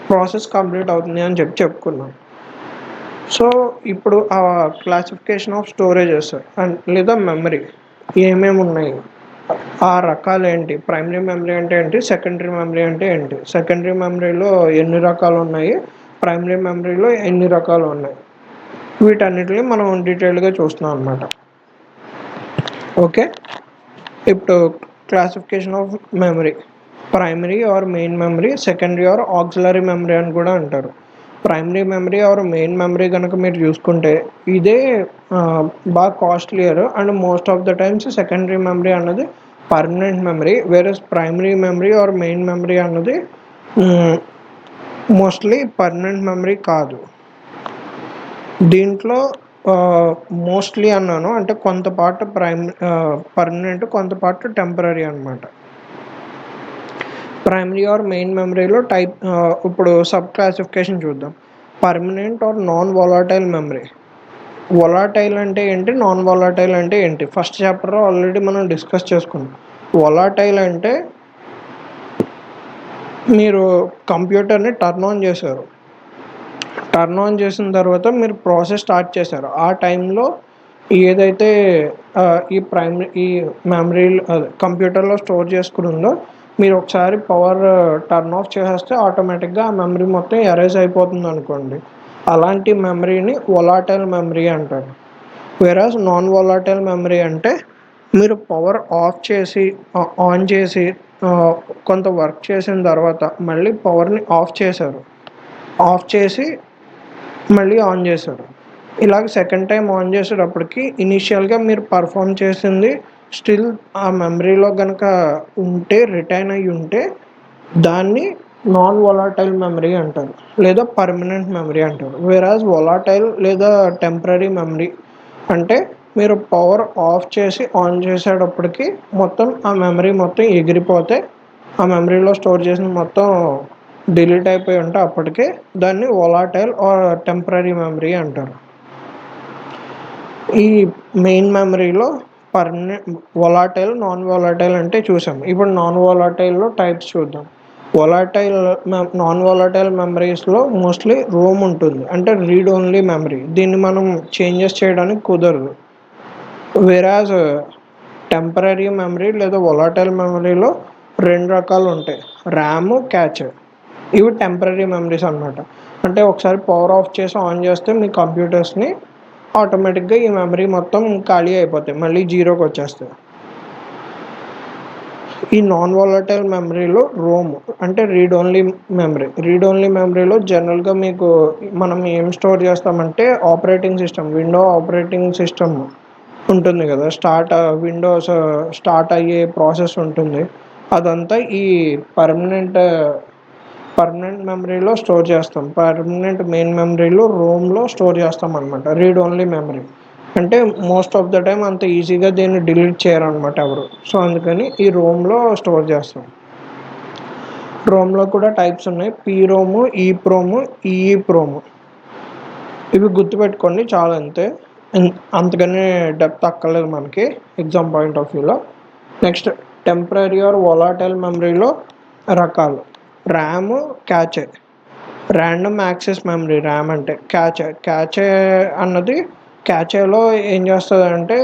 ప్రాసెస్ కంప్లీట్ అవుతుంది అని చెప్పుకున్నాం. సో ఇప్పుడు ఆ క్లాసిఫికేషన్ ఆఫ్ స్టోరేజెస్ లేదా మెమరీ ఏమేమి ఉన్నాయి, ఆ రకాలు ఏంటి, ప్రైమరీ మెమరీ అంటే ఏంటి, సెకండరీ మెమరీ అంటే ఏంటి, సెకండరీ మెమరీలో ఎన్ని రకాలు ఉన్నాయి, ప్రైమరీ మెమరీలో ఎన్ని రకాలు ఉన్నాయి, వీటన్నిటిని మనం డీటెయిల్గా చూస్తున్నాం అనమాట. ఓకే, ఇప్పుడు classification of memory, primary or main memory, secondary or auxiliary memory అని కూడా అంటారు. Primary memory or main memory కనుక మీరు చూసుకుంటే ఇదే బాగా costlier, and most of the times secondary memory అన్నది permanent memory, versus primary memory or main memory అన్నది మోస్ట్లీ పర్మనెంట్ మెమరీ కాదు. దీంట్లో మోస్ట్లీ అన్నాను అంటే కొంత పార్ట్ పర్మనెంట్, కొంత పార్ట్ టెంపరీ అనమాట. ప్రైమరీ ఆర్ మెయిన్ మెమరీలో ఇప్పుడు సబ్ క్లాసిఫికేషన్ చూద్దాం. Permanent are non volatile memory. Volatile అంటే ఏంటి, నాన్ వొలాటైల్ అంటే ఏంటి, ఫస్ట్ చాప్టర్లో ఆల్రెడీ మనం డిస్కస్ చేసుకున్నాం. వొలాటైల్ అంటే మీరు కంప్యూటర్ని టర్న్ ఆన్ చేశారు, టర్న్ ఆన్ చేసిన తర్వాత మీరు ప్రాసెస్ స్టార్ట్ చేశారు. ఆ టైంలో ఏదైతే ఈ మెమరీ కంప్యూటర్లో స్టోర్ చేసుకుని ఉందో మీరు ఒకసారి పవర్ టర్న్ ఆఫ్ చేసేస్తే ఆటోమేటిక్గా ఆ మెమరీ మొత్తం ఎరేజ్ అయిపోతుంది అనుకోండి. అలాంటి మెమరీని వొలాటైల్ మెమరీ అంటారు. వేరాజ్ నాన్ వొలాటైల్ మెమరీ అంటే మీరు పవర్ ఆన్ చేసి కొంత వర్క్ చేసిన తర్వాత మళ్ళీ పవర్ని ఆఫ్ చేసి మళ్ళీ ఆన్ చేశారు. ఇలాగ సెకండ్ టైం ఆన్ చేసేటప్పటికి ఇనీషియల్గా మీరు పర్ఫామ్ చేసింది స్టిల్ ఆ మెమరీలో కనుక రిటైన్ అయ్యి ఉంటే దాన్ని నాన్ వొలాటైల్ మెమరీ అంటారు, లేదా పర్మనెంట్ మెమరీ అంటారు. వేరాజ్ వొలాటైల్ లేదా టెంపరీ మెమరీ అంటే మీరు పవర్ ఆఫ్ చేసి ఆన్ చేసేటప్పటికి మొత్తం ఆ మెమరీ మొత్తం ఎగిరిపోతే ఆ మెమరీలో స్టోర్ చేసిన మొత్తం డిలీట్ అయిపోయి ఉంటే అప్పటికే దాన్ని వొలాటైల్ ఆర్ టెంపరీ మెమరీ అంటారు. ఈ మెయిన్ మెమరీలో వొలాటైల్, నాన్ వొలాటైల్ అంటే చూసాం. ఇప్పుడు నాన్ వొలాటైల్లో టైప్స్ చూద్దాం. నాన్ వొలాటైల్ మెమరీస్లో మోస్ట్లీ రోమ్ ఉంటుంది, అంటే రీడ్ ఓన్లీ మెమరీ. దీన్ని మనం చేంజెస్ చేయడానికి కుదరదు. వేరాజ్ టెంపరీ మెమరీ లేదా వొలాటైల్ మెమరీలో రెండు రకాలు ఉంటాయి, ర్యామ్, క్యాచ్. ఇవి టెంపరీ మెమరీస్ అనమాట. అంటే ఒకసారి పవర్ ఆఫ్ చేసి ఆన్ చేస్తే మీ కంప్యూటర్స్ని ఆటోమేటిక్గా ఈ మెమరీ మొత్తం ఖాళీ అయిపోతాయి, మళ్ళీ జీరోకి వచ్చేస్తాయి. ఈ నాన్ వొలాటైల్ మెమరీలో రోమ్ అంటే రీడ్ ఓన్లీ మెమరీలో జనరల్గా మనం ఏం స్టోర్ చేస్తామంటే విండో ఆపరేటింగ్ సిస్టమ్ ఉంటుంది కదా, విండోస్ స్టార్ట్ అయ్యే ప్రాసెస్ ఉంటుంది. అదంతా ఈ పర్మనెంట్ మెమరీలో స్టోర్ చేస్తాం. పర్మనెంట్ మెయిన్ మెమరీలో రోమ్లో స్టోర్ చేస్తాం అనమాట. రీడ్ ఓన్లీ మెమరీ అంటే మోస్ట్ ఆఫ్ ద టైం అంత ఈజీగా దీన్ని డిలీట్ చేయరనమాట ఎవరు. సో అందుకని ఈ రోమ్లో స్టోర్ చేస్తాం. రోమ్లో కూడా టైప్స్ ఉన్నాయి, పీరోము, ఈప్రోము, ఈఈప్రోము. ఇవి గుర్తుపెట్టుకోండి చాలా, అంతే. అంతకని డెప్త్ అక్కర్లేదు మనకి ఎగ్జామ్ పాయింట్ ఆఫ్ వ్యూలో. నెక్స్ట్ టెంపరరీ ఆర్ వొలాటైల్ మెమరీలో రకాలు. RAM, క్యాచే. Random access memory RAM అంటే. క్యాచే అన్నది క్యాచేలో ఏం చేస్తుందంటే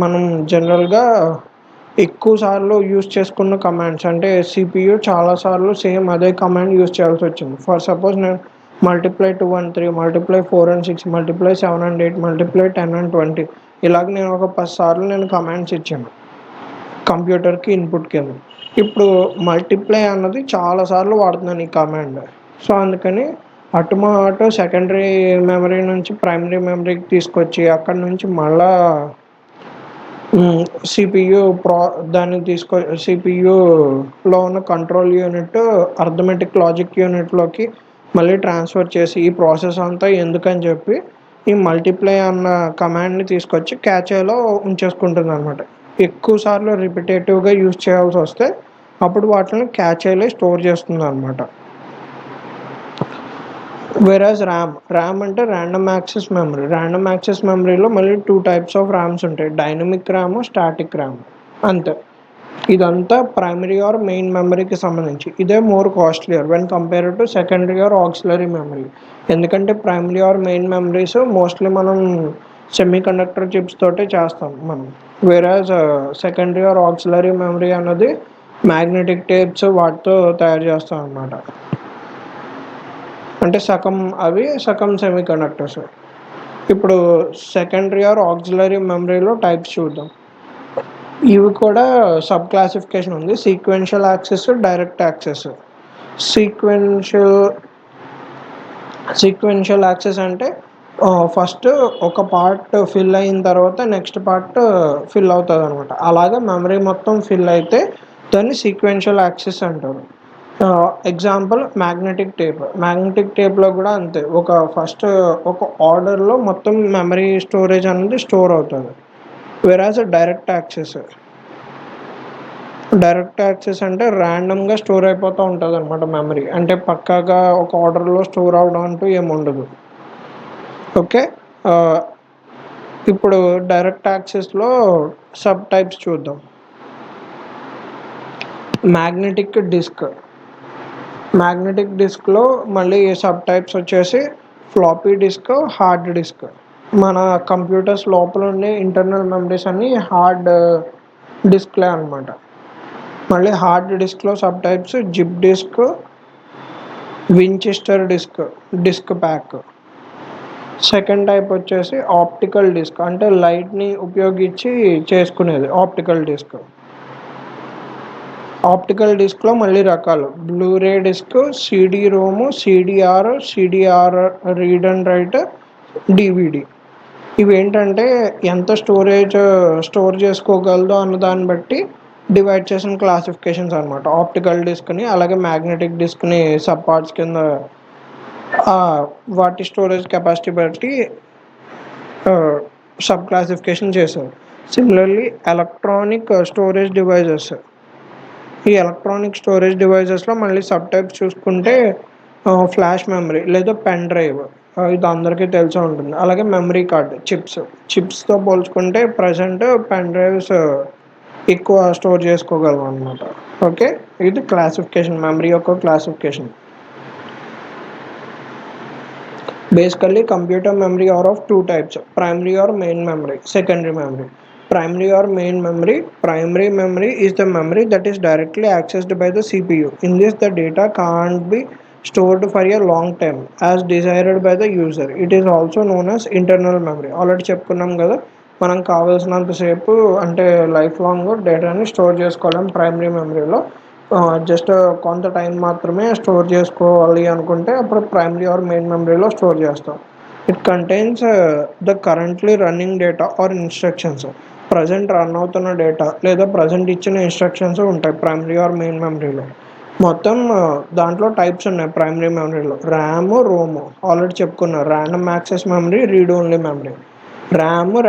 మనం జనరల్గా ఎక్కువ సార్లు యూజ్ చేసుకున్న కమాండ్స్ అంటే సిపియు చాలాసార్లు సేమ్ అదే కమాండ్ యూజ్ చేయాల్సి వచ్చింది. ఫర్ సపోజ్ నేను multiply 2 and 3, multiply 4 and 6, multiply 7 and 8, multiply 10 and 20 ఇలాగ నేను ఒక 10 సార్లు నేను కమాండ్స్ ఇచ్చాను కంప్యూటర్కి ఇన్పుట్ కింద. ఇప్పుడు మల్టిప్లై అన్నది చాలాసార్లు వాడుతున్నాను ఈ కమాండ్. సో అందుకని అటు సెకండరీ మెమరీ నుంచి ప్రైమరీ మెమరీకి తీసుకొచ్చి అక్కడ నుంచి మళ్ళా సిపియు దాన్ని సిపియులో ఉన్న కంట్రోల్ యూనిట్ అర్థమెటిక్ లాజిక్ యూనిట్లోకి మళ్ళీ ట్రాన్స్ఫర్ చేసి ఈ ప్రాసెస్ అంతా ఎందుకని చెప్పి ఈ మల్టిప్లై అన్న కమాండ్ని తీసుకొచ్చి క్యాచేలో ఉంచేసుకుంటుంది అనమాట. ఎక్కువ సార్లు రిపిటేటివ్గా యూజ్ చేయాల్సి వస్తే అప్పుడు వాటిని క్యాచేలో స్టోర్ చేస్తుంది అనమాట. వెరాజ్ ర్యామ్ అంటే random access memory. Random access మెమరీలో మళ్ళీ 2 టైప్స్ ఆఫ్ ర్యామ్స్ ఉంటాయి, డైనమిక్ ర్యామ్, స్టాటిక్ ర్యామ్. అంతే. ఇదంతా ప్రైమరీ ఆర్ మెయిన్ మెమరీకి సంబంధించి. ఇదే more costlier when compare to secondary or auxiliary memory. ఎందుకంటే primary or main memories mostly మనం సెమీ కండక్టర్ చిప్స్ తోటే చేస్తాం మనం. Whereas secondary or auxiliary memory అన్నది మ్యాగ్నెటిక్ టేప్స్ వాటితో తయారు చేస్తాం అన్నమాట. అంటే సగం అవి సగం సెమీ కండక్టర్స్. ఇప్పుడు సెకండరీ ఆర్ ఆక్సిలరీ మెమరీలో టైప్స్ చూద్దాం. ఇవి కూడా సబ్ క్లాసిఫికేషన్ ఉంది. Sequential access, direct access. Sequential access అంటే ఫస్ట్ ఒక పార్ట్ ఫిల్ అయిన తర్వాత నెక్స్ట్ పార్ట్ ఫిల్ అవుతుంది అనమాట. అలాగే మెమరీ మొత్తం ఫిల్ అయితే దాన్ని సీక్వెన్షియల్ యాక్సెస్ అంటారు. ఎగ్జాంపుల్ మ్యాగ్నెటిక్ టేప్లో కూడా అంతే. ఒక ఆర్డర్లో మొత్తం మెమరీ స్టోరేజ్ అనేది స్టోర్ అవుతుంది. వెరాజ్ డైరెక్ట్ యాక్సెస్ అంటే ర్యాండమ్గా స్టోర్ అయిపోతూ ఉంటుంది అనమాట మెమరీ. అంటే పక్కాగా ఒక ఆర్డర్లో స్టోర్ అవడం అంటూ ఏముండదు. ఓకే. ఇప్పుడు డైరెక్ట్ యాక్సెస్లో సబ్ టైప్స్ చూద్దాం. మ్యాగ్నెటిక్ డిస్క్లో మళ్ళీ సబ్ టైప్స్ వచ్చేసి ఫ్లాపీ డిస్క్, హార్డ్ డిస్క్. మన కంప్యూటర్స్ లోపల ఉండే ఇంటర్నల్ మెమరీస్ అన్నీ హార్డ్ డిస్క్లే అనమాట. మళ్ళీ హార్డ్ డిస్క్లో sub types zip disk, Winchester disk pack. Second type వచ్చేసి ఆప్టికల్ డిస్క్, అంటే లైట్ని ఉపయోగించి చేసుకునేది ఆప్టికల్ డిస్క్లో మళ్ళీ రకాలు. Blu ray disk, CD ROM, CDR read and write, DVD. ఇవేంటంటే ఎంత స్టోర్ చేసుకోగలదో అన్న దాన్ని బట్టి డివైడ్ చేసిన క్లాసిఫికేషన్స్ అనమాట. ఆప్టికల్ డిస్క్ని అలాగే మ్యాగ్నెటిక్ డిస్క్ని సబ్ పార్ట్స్ కింద వాటి స్టోరేజ్ కెపాసిటీ బట్టి సబ్ క్లాసిఫికేషన్ చేశారు. సిమిలర్లీ ఎలక్ట్రానిక్ స్టోరేజ్ డివైజెస్లో మళ్ళీ సబ్ టైప్స్ చూసుకుంటే ఫ్లాష్ మెమరీ లేదా పెన్ డ్రైవ్, ఇది అందరికీ తెలిసే ఉంటుంది. అలాగే మెమరీ కార్డ్, చిప్స్తో పోల్చుకుంటే ప్రజెంట్ పెన్ డ్రైవ్స్ ఎక్కువ స్టోర్ చేసుకోగలం అనమాట. ఓకే, ఇది క్లాసిఫికేషన్, మెమరీ యొక్క classification. Basically, computer memory are of 2 types: primary or main memory, secondary memory. Primary memory is the memory that is directly accessed by the CPU. In this, the data can't be stored for a long time as desired by the user. It is also known as internal memory. Already చెప్పుకున్నాం కదా, మనం కావాల్సినంతసేపు అంటే life long డేటాని store చేసుకోలేం primary మెమరీలో. Just కొంత time మాత్రమే స్టోర్ చేసుకోవాలి అనుకుంటే అప్పుడు ప్రైమరీ ఆర్ మెయిన్ మెమరీలో స్టోర్ చేస్తాం. It contains the currently running data or instructions. Present run అవుతున్న డేటా లేదా ప్రజెంట్ ఇచ్చిన ఇన్స్ట్రక్షన్స్ ఉంటాయి ప్రైమరీ ఆర్ మెయిన్ మెమరీలో. మొత్తం దాంట్లో టైప్స్ ఉన్నాయి ప్రైమరీ మెమరీలో. రోమ్ ఆల్రెడీ చెప్పుకున్నా. Random access memory, read only memory.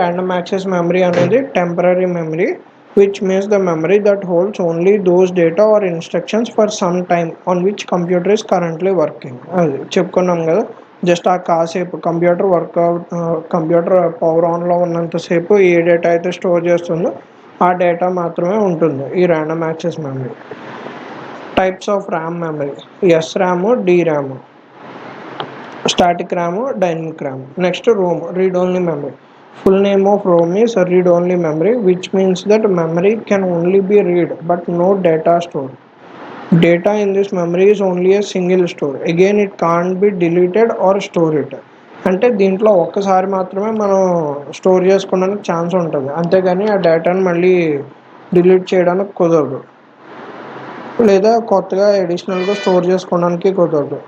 Random access memory అనేది temporary memory which means the memory that holds only those data or instructions for some time on which computer is currently working. అది చెప్పుకున్నాం కదా. Just ఆ కాసేపు computer power ఆన్లో ఉన్నంతసేపు ఏ data అయితే store చేస్తుందో ఆ డేటా మాత్రమే ఉంటుంది ఈ random access memory. Types of RAM memory: S RAM, D RAM, static RAM, dynamic RAM. Next ROM, read only memory. Full name of ROM is read only memory, which means that memory can only be read but no data stored. Data in this memory is only a single store. Again it can't be deleted or store it. అంటే దీంట్లో ఒక్కసారి మాత్రమే మనం store చేసుకోవడానికి chance ఉంటుంది, అంతేగాని ఆ డేటాను మళ్ళీ డిలీట్ చేయడానికి కుదరదు, లేదా కొత్తగా అడిషనల్గా స్టోర్ చేసుకోవడానికి కుదరదు.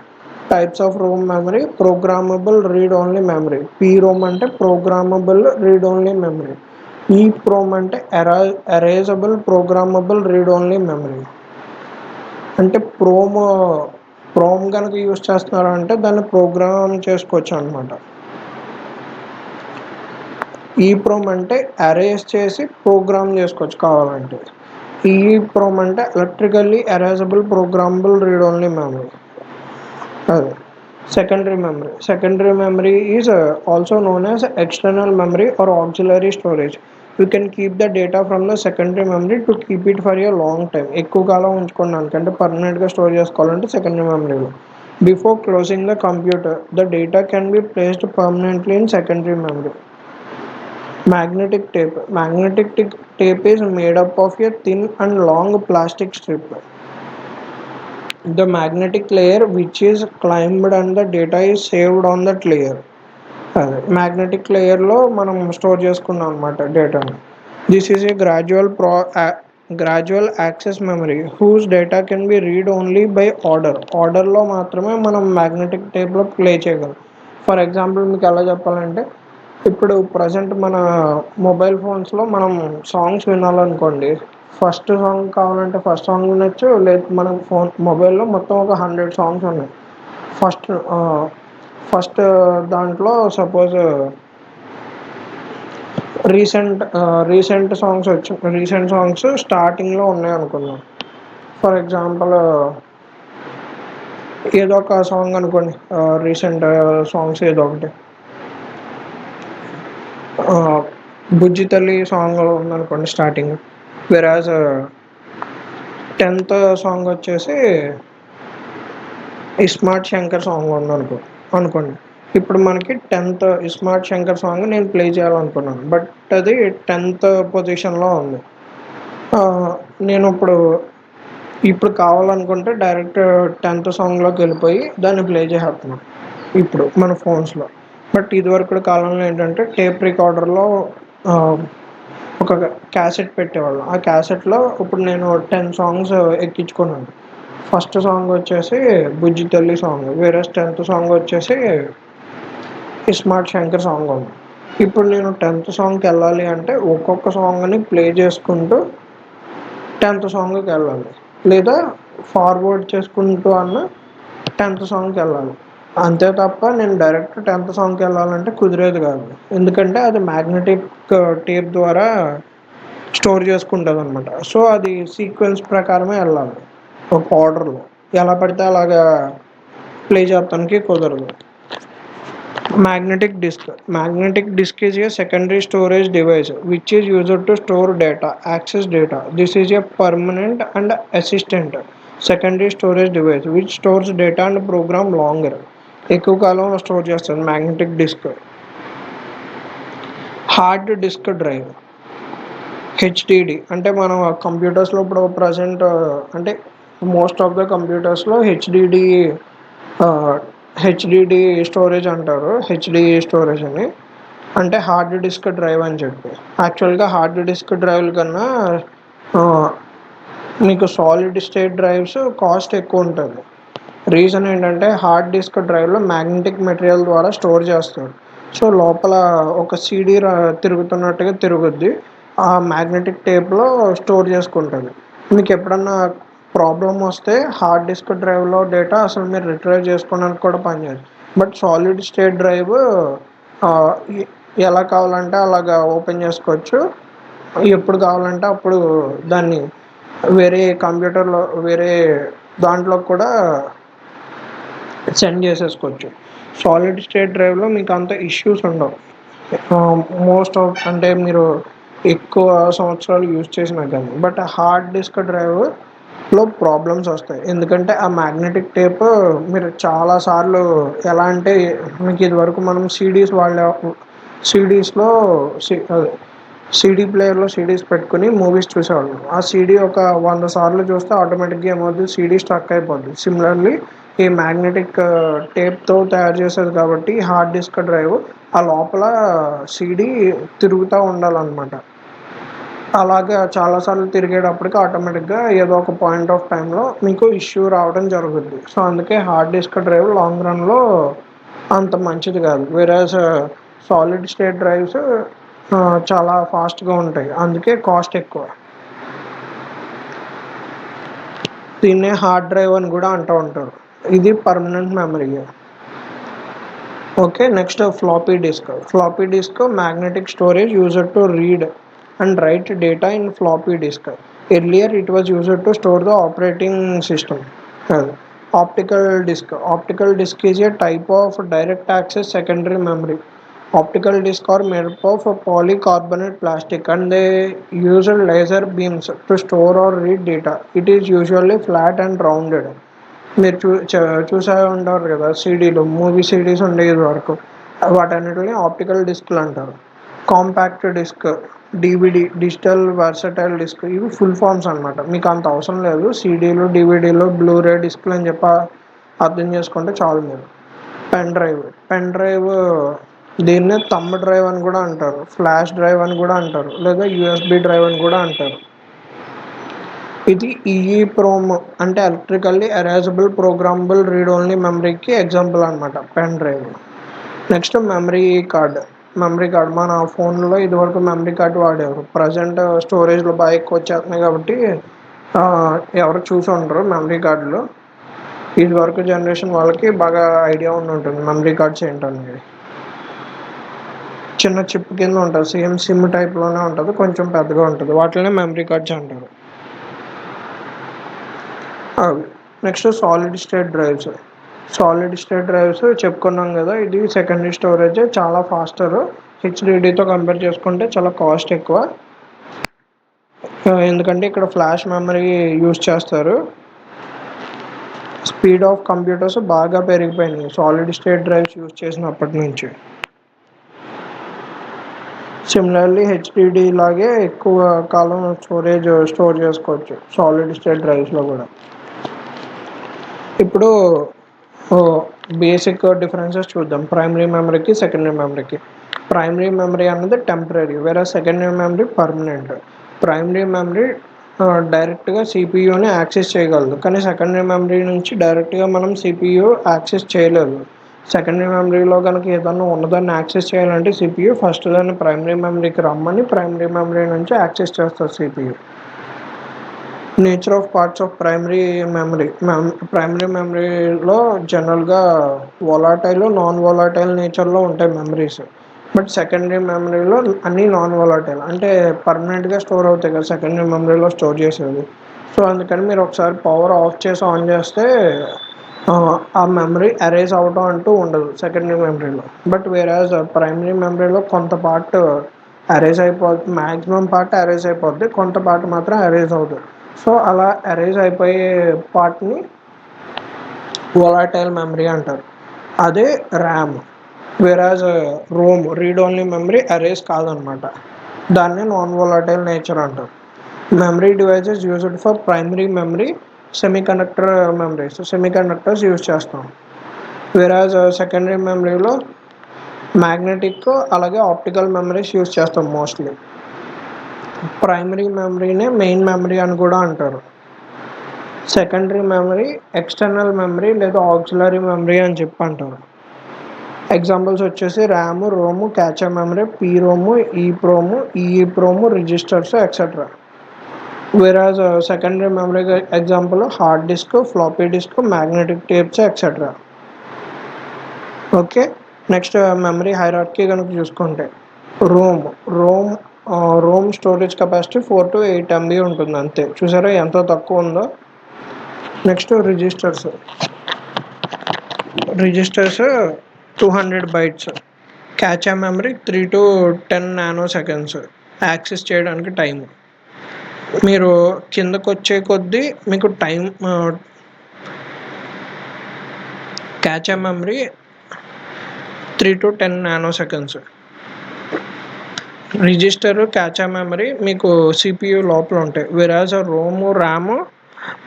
Types of Rome memory: programmable read only memory. PROM అంటే ప్రోగ్రామబుల్ రీడ్ ఓన్లీ మెమరీ. ఈప్రోమ్ అంటే erasable programmable read only memory. అంటే ప్రోమ్ కనుక యూజ్ చేస్తున్నారు అంటే దాన్ని ప్రోగ్రామ్ చేసుకోవచ్చు అనమాట. ఈప్రోమ్ అంటే అరేజ్ చేసి ప్రోగ్రామ్ చేసుకోవచ్చు కావాలంటే. ఈప్రోమ్ అంటే electrically erasable programmable read only memory. అదే secondary memory is also known as external memory or auxiliary storage. You can keep the data from the secondary memory to keep it for a long time. ఎక్కువ కాలం ఉంచుకోవడానికి అంటే పర్మనెంట్గా store చేసుకోవాలంటే secondary మెమరీలో. Before closing the computer the data can be placed permanently in secondary memory. Magnetic tape is made up of a thin and long plastic strip. The magnetic layer which is climbed and the data is saved on that layer. Magnetic లేయర్లో మనం store చేసుకున్నాం అనమాట డేటాను. This is a gradual access memory whose data can be read only by ఆర్డర్లో మాత్రమే మనం magnetic టేప్లో play చేయగలం. ఫర్ ఎగ్జాంపుల్ మీకు ఎలా చెప్పాలంటే, ఇప్పుడు ప్రజెంట్ మన మొబైల్ ఫోన్స్లో మనం సాంగ్స్ వినాలనుకోండి, ఫస్ట్ సాంగ్ కావాలంటే ఫస్ట్ సాంగ్ వినొచ్చు, లేదు మన మొబైల్లో మొత్తం ఒక 100 సాంగ్స్ ఉన్నాయి. ఫస్ట్ దాంట్లో సపోజ్ రీసెంట్ సాంగ్స్ స్టార్టింగ్లో ఉన్నాయి అనుకున్నాం. ఫర్ ఎగ్జాంపుల్ ఏదో ఒక సాంగ్ అనుకోండి, రీసెంట్ సాంగ్స్ ఏదో ఒకటి, బుజ్జి తల్లి సాంగ్ ఉందనుకోండి స్టార్టింగ్. వెరాజ్ 10th సాంగ్ వచ్చేసి ఇస్మార్ట్ శంకర్ సాంగ్ అనుకోండి. ఇప్పుడు మనకి 10th ఇస్మార్ట్ శంకర్ సాంగ్ నేను ప్లే చేయాలనుకున్నాను, బట్ అది 10th పొజిషన్లో ఉంది. నేను ఇప్పుడు కావాలనుకుంటే డైరెక్ట్ 10th సాంగ్లోకి వెళ్ళిపోయి దాన్ని ప్లే చేసేస్తున్నాను ఇప్పుడు మన ఫోన్స్లో. బట్ ఇదివరకు కాలంలో ఏంటంటే టేప్ రికార్డర్లో ఒక క్యాసెట్ పెట్టేవాళ్ళం. ఆ క్యాసెట్లో ఇప్పుడు నేను 10 సాంగ్స్ ఎక్కించుకున్నాను. ఫస్ట్ సాంగ్ వచ్చేసి బుజ్జి తల్లి సాంగ్, వేరే 10th సాంగ్ వచ్చేసి ఇస్మార్ట్ శంకర్ సాంగ్ ఉంది. ఇప్పుడు నేను 10th సాంగ్కి వెళ్ళాలి అంటే ఒక్కొక్క సాంగ్ని ప్లే చేసుకుంటూ 10th సాంగ్కి వెళ్ళాలి, లేదా ఫార్వర్డ్ చేసుకుంటూ 10th సాంగ్కి వెళ్ళాలి. అంతే తప్ప నేను డైరెక్ట్ 10th సాంగ్కి వెళ్ళాలంటే కుదిరేది కాదు, ఎందుకంటే అది మ్యాగ్నెటిక్ టేప్ ద్వారా స్టోర్ చేసుకుంటుంది అనమాట. సో అది సీక్వెన్స్ ప్రకారమే వెళ్ళాలి, ఒక ఆర్డర్లో. ఎలా పడితే అలాగా ప్లే చేయడానికి కుదరదు. Magnetic disk is a secondary storage device which is used to store data, access data. This is a permanent and assistant secondary storage device which stores data and program longer. ఎక్కువ కాలం store చేస్తుంది magnetic disk. Hard disk drive, HDD అంటే మనం కంప్యూటర్స్లో ఇప్పుడు present అంటే most of the కంప్యూటర్స్లో HDD storage అంటారు. హెచ్డిడి స్టోరేజ్ అని అంటే హార్డ్ డిస్క్ డ్రైవ్ అని చెప్పి. యాక్చువల్గా హార్డ్ డిస్క్ డ్రైవ్ల కన్నా మీకు సాలిడ్ స్టేట్ డ్రైవ్స్ కాస్ట్ ఎక్కువ ఉంటుంది. రీజన్ ఏంటంటే హార్డ్ డిస్క్ డ్రైవ్లో మ్యాగ్నెటిక్ మెటీరియల్ ద్వారా స్టోర్ చేస్తారు. సో లోపల ఒక సీడీ తిరుగుతున్నట్టుగా తిరుగుద్ది, ఆ మ్యాగ్నెటిక్ టేప్లో స్టోర్ చేసుకుంటుంది. మీకు ఎప్పుడన్నా ప్రాబ్లం వస్తే హార్డ్ డిస్క్ డ్రైవ్లో డేటా అసలు మీరు రిట్రైవ్ చేసుకోవడానికి కూడా పనిచేయదు. బట్ సాలిడ్ స్టేట్ డ్రైవ్ ఎలా కావాలంటే అలాగా ఓపెన్ చేసుకోవచ్చు, ఎప్పుడు కావాలంటే అప్పుడు దాన్ని వేరే కంప్యూటర్లో వేరే దాంట్లో కూడా సెండ్ చేసేసుకోవచ్చు. సాలిడ్ స్టేట్ డ్రైవ్లో మీకు అంత ఇష్యూస్ ఉండవు. మోస్ట్ ఆఫ్ అంటే మీరు ఎక్కువ సంవత్సరాలు యూజ్ చేసినా కానీ. బట్ హార్డ్ డిస్క్ డ్రైవ్లో ప్రాబ్లమ్స్ వస్తాయి, ఎందుకంటే ఆ మ్యాగ్నెటిక్ టేప్ మీరు చాలాసార్లు ఎలా అంటే మీకు ఇదివరకు మనం సిడీస్ వాళ్ళ సిడీస్లో సీడీ ప్లేయర్లో సీడీస్ పెట్టుకుని మూవీస్ చూసేవాళ్ళం. ఆ సీడీ ఒక 100 సార్లు చూస్తే ఆటోమేటిక్గా ఏమవుతుంది, సీడీ స్ట్రక్ అయిపోద్ది. సిమిలర్లీ ఈ మ్యాగ్నెటిక్ టేప్తో తయారు చేసేది కాబట్టి హార్డ్ డిస్క్ డ్రైవ్ ఆ లోపల సీడీ తిరుగుతూ ఉండాలన్నమాట. అలాగే చాలాసార్లు తిరిగేటప్పటికి ఆటోమేటిక్గా ఏదో ఒక పాయింట్ ఆఫ్ టైంలో మీకు ఇష్యూ రావడం జరుగుద్ది. సో అందుకే హార్డ్ డిస్క్ డ్రైవ్ లాంగ్ రన్లో అంత మంచిది కాదు. వేరేస్ సాలిడ్ స్టేట్ డ్రైవ్స్ చాలా ఫాస్ట్గా ఉంటాయి, అందుకే కాస్ట్ ఎక్కువ. దీన్నే హార్డ్ డ్రైవ్ అని కూడా అంటూ ఉంటారు. ఇది permanent memory. Okay, next floppy disk. Floppy disk magnetic storage used to read and write data in floppy disk. Earlier it was used to store the operating system. Optical disk. Optical disk is a type of direct access secondary memory. Optical discs are made up of polycarbonate plastic and they use laser beams to store or read data. It is usually flat and rounded. మీరు చూసే ఉంటారు కదా, సీడీలు movie CDs ఉండేది వరకు, వాటన్నిటిని ఆప్టికల్ డిస్క్లు అంటారు. Compact disk, DVD digital versatile disk, ఇవి ఫుల్ ఫామ్స్ అనమాట. మీకు అంత అవసరం లేదు, సీడీలు డివిడీలు బ్లూరే డిస్క్లు అని చెప్పి అర్థం చేసుకుంటే చాలు మీరు. పెన్ డ్రైవ్ దీన్నే థంబ్ డ్రైవ్ అని కూడా అంటారు, ఫ్లాష్ డ్రైవ్ అని కూడా అంటారు, లేదా యూఎస్బి డ్రైవ్ అని కూడా అంటారు. ఇది ఈఈప్రోమ్ అంటే electrically erasable programmable read only మెమరీకి ఎగ్జాంపుల్ అనమాట pen drive. Next memory card. మన ఫోన్లో ఇదివరకు మెమరీ కార్డు వాడేవారు. ప్రజెంట్ స్టోరేజ్లో బాగా ఎక్కువ వచ్చేస్తున్నాయి కాబట్టి ఎవరు చూసి ఉండరు మెమరీ కార్డులు. ఇదివరకు జనరేషన్ వాళ్ళకి బాగా ఐడియా ఉంటుంది మెమరీ కార్డ్స్ ఏంటనేది. చిన్న చిప్ కింద ఉంటుంది, సేమ్ సిమ్ టైప్లోనే ఉంటుంది, కొంచెం పెద్దగా ఉంటుంది, వాటినే మెమరీ కార్డ్స్ అంటారు. Next solid state drives. Solid state drives చెప్పుకున్నాం కదా, ఇది సెకండరీ స్టోరేజ్, చాలా ఫాస్టర్. హెచ్డిడితో కంపేర్ చేసుకుంటే చాలా కాస్ట్ ఎక్కువ, ఎందుకంటే ఇక్కడ ఫ్లాష్ మెమరీ యూజ్ చేస్తారు. స్పీడ్ ఆఫ్ కంప్యూటర్స్ బాగా పెరిగిపోయినాయి సాలిడ్ స్టేట్ డ్రైవ్స్ యూజ్ చేసినప్పటి నుంచి. సిమిలర్లీ హెచ్డిడి లాగే ఎక్కువ కాలం స్టోర్ చేసుకోవచ్చు సాలిడ్ స్టేట్ డ్రైవ్స్లో కూడా. ఇప్పుడు బేసిక్ డిఫరెన్సెస్ చూద్దాం ప్రైమరీ మెమరీకి సెకండరీ మెమరీకి. ప్రైమరీ మెమరీ అన్నది టెంపరీ, వేరే secondary memory permanent. Primary memory డైరెక్ట్గా సిపియూని యాక్సెస్ చేయగలదు, కానీ సెకండరీ మెమరీ నుంచి డైరెక్ట్గా మనం సిపియూ యాక్సెస్ చేయలేదు. సెకండరీ మెమరీలో కనుక ఏదన్నా ఉన్నదాన్ని యాక్సెస్ చేయాలంటే సిపియూ ఫస్ట్ దాన్ని ప్రైమరీ మెమరీకి రమ్మని ప్రైమరీ మెమరీ నుంచి యాక్సెస్ చేస్తారు CPU. Nature of parts of primary మెమరీలో జనరల్గా వోలాటైల్, నాన్ వోలాటైల్ నేచర్లో ఉంటాయి మెమరీస్. బట్ సెకండరీ మెమరీలో అన్నీ నాన్ వోలాటైల్, అంటే పర్మనెంట్గా స్టోర్ అవుతాయి కదా సెకండరీ మెమరీలో స్టోర్ చేసేది. సో అందుకని మీరు ఒకసారి పవర్ ఆఫ్ చేసి ఆన్ చేస్తే ఆ మెమరీ అరేజ్ అవడం అంటూ ఉండదు సెకండరీ మెమరీలో. బట్ వేరేజ్ ప్రైమరీ మెమరీలో కొంత పార్ట్ అరేజ్ అయిపోద్ది, మ్యాక్సిమం పార్ట్ అరేజ్ అయిపోద్ది, కొంత పార్ట్ మాత్రం అరేజ్ అవుతుంది. సో అలా అరేజ్ అయిపోయే పార్ట్ని వోలాటైల్ మెమరీ అంటారు. అదే RAM. Whereas ROM read only memory అరేజ్ కాదనమాట, దాన్ని నాన్ వోలాటైల్ నేచర్ అంటారు. Memory devices used for primary memory semiconductor memories, semiconductors use చేస్తాం. వేరాజ్ సెకండరీ మెమరీలో మ్యాగ్నెటిక్ అలాగే ఆప్టికల్ మెమరీస్ యూజ్ చేస్తాం మోస్ట్లీ. ప్రైమరీ మెమరీనే మెయిన్ మెమరీ అని కూడా అంటారు. సెకండరీ మెమరీ ఎక్స్టర్నల్ మెమరీ లేదా ఆక్సిలరీ మెమరీ అని చెప్పి అంటారు. ఎగ్జాంపుల్స్ వచ్చేసి RAM, ROM, cache memory, PROM, EPROM, EEPROM, registers etcetera. Whereas secondary memory example hard disk, floppy disk, magnetic tapes etcetera. Okay, next memory hierarchy కనుక చూసుకుంటే ROM storage capacity 4 to 8 MB ఉంటుంది అంతే. చూసారా ఎంత తక్కువ ఉందో. Next registers 200 bytes. Cache memory 3 to 10 nanoseconds access చేయడానికి time. మీరు కిందకొచ్చే కొద్దీ మీకు time cache memory 3 to 10 nanoseconds. Register cache memory మీకు సిపియు లోపల ఉంటాయి. వెరాజ్ రోమ్ ర్యామ్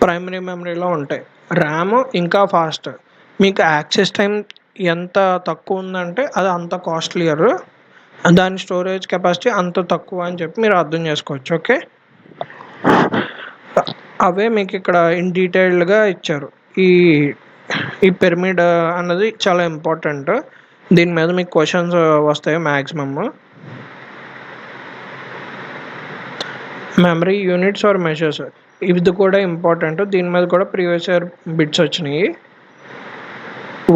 ప్రైమరీ మెమరీలో ఉంటాయి. ర్యామ్ ఇంకా ఫాస్ట్. మీకు యాక్సెస్ టైం ఎంత తక్కువ ఉందంటే అది అంత కాస్ట్లియర్, దాని స్టోరేజ్ కెపాసిటీ అంత తక్కువ అని చెప్పి మీరు అర్థం చేసుకోవచ్చు. ఓకే, అవే మీకు ఇక్కడ ఇన్ డీటెయిల్డ్గా ఇచ్చారు. ఈ ఈ పిరమిడ్ అన్నది చాలా ఇంపార్టెంట్. దీని మీద మీకు క్వశ్చన్స్ వస్తాయి maximum. Memory units or measures, ఇది కూడా ఇంపార్టెంట్. దీని మీద కూడా ప్రీవియస్ ఇయర్ బిట్స్ వచ్చినాయి.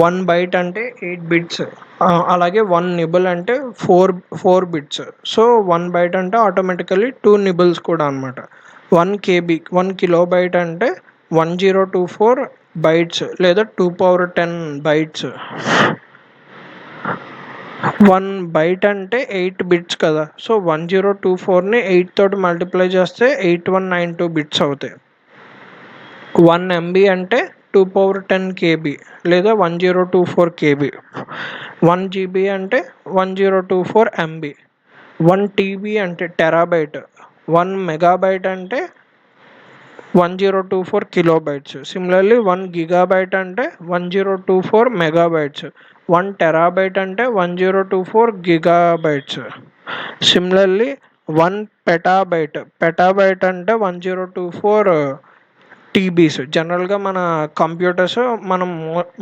1 బైట్ అంటే 8 బిట్స్, అలాగే 1 నిబుల్ అంటే 4 బిట్స్. సో 1 బైట్ అంటే ఆటోమేటికలీ 2 నిబుల్స్ కూడా అనమాట. 1 కిలోబైట్ అంటే 1024 బైట్స్ లేదా 2 power 10 బైట్స్. 1 బైట్ అంటే 8 బిట్స్ కదా, సో 1024ని 8 తోటి మల్టిప్లై చేస్తే 8192 బిట్స్ అవుతాయి. 1 MB అంటే 2 power 10 KB లేదా 1024 KB. 1 GB అంటే 1024 MB. 1 TB అంటే టెరాబైట్. 1 మెగాబైట్ అంటే 1024 కిలోబైట్స్. సిమిలర్లీ 1 గిగాబైట్ అంటే 1024 మెగాబైట్స్. 1 టెరాబైట్ అంటే 1024 గిగాబైట్స్. సిమిలర్లీ 1 పెటాబైట్ అంటే 1024 టీబీస్. జనరల్గా మన కంప్యూటర్స్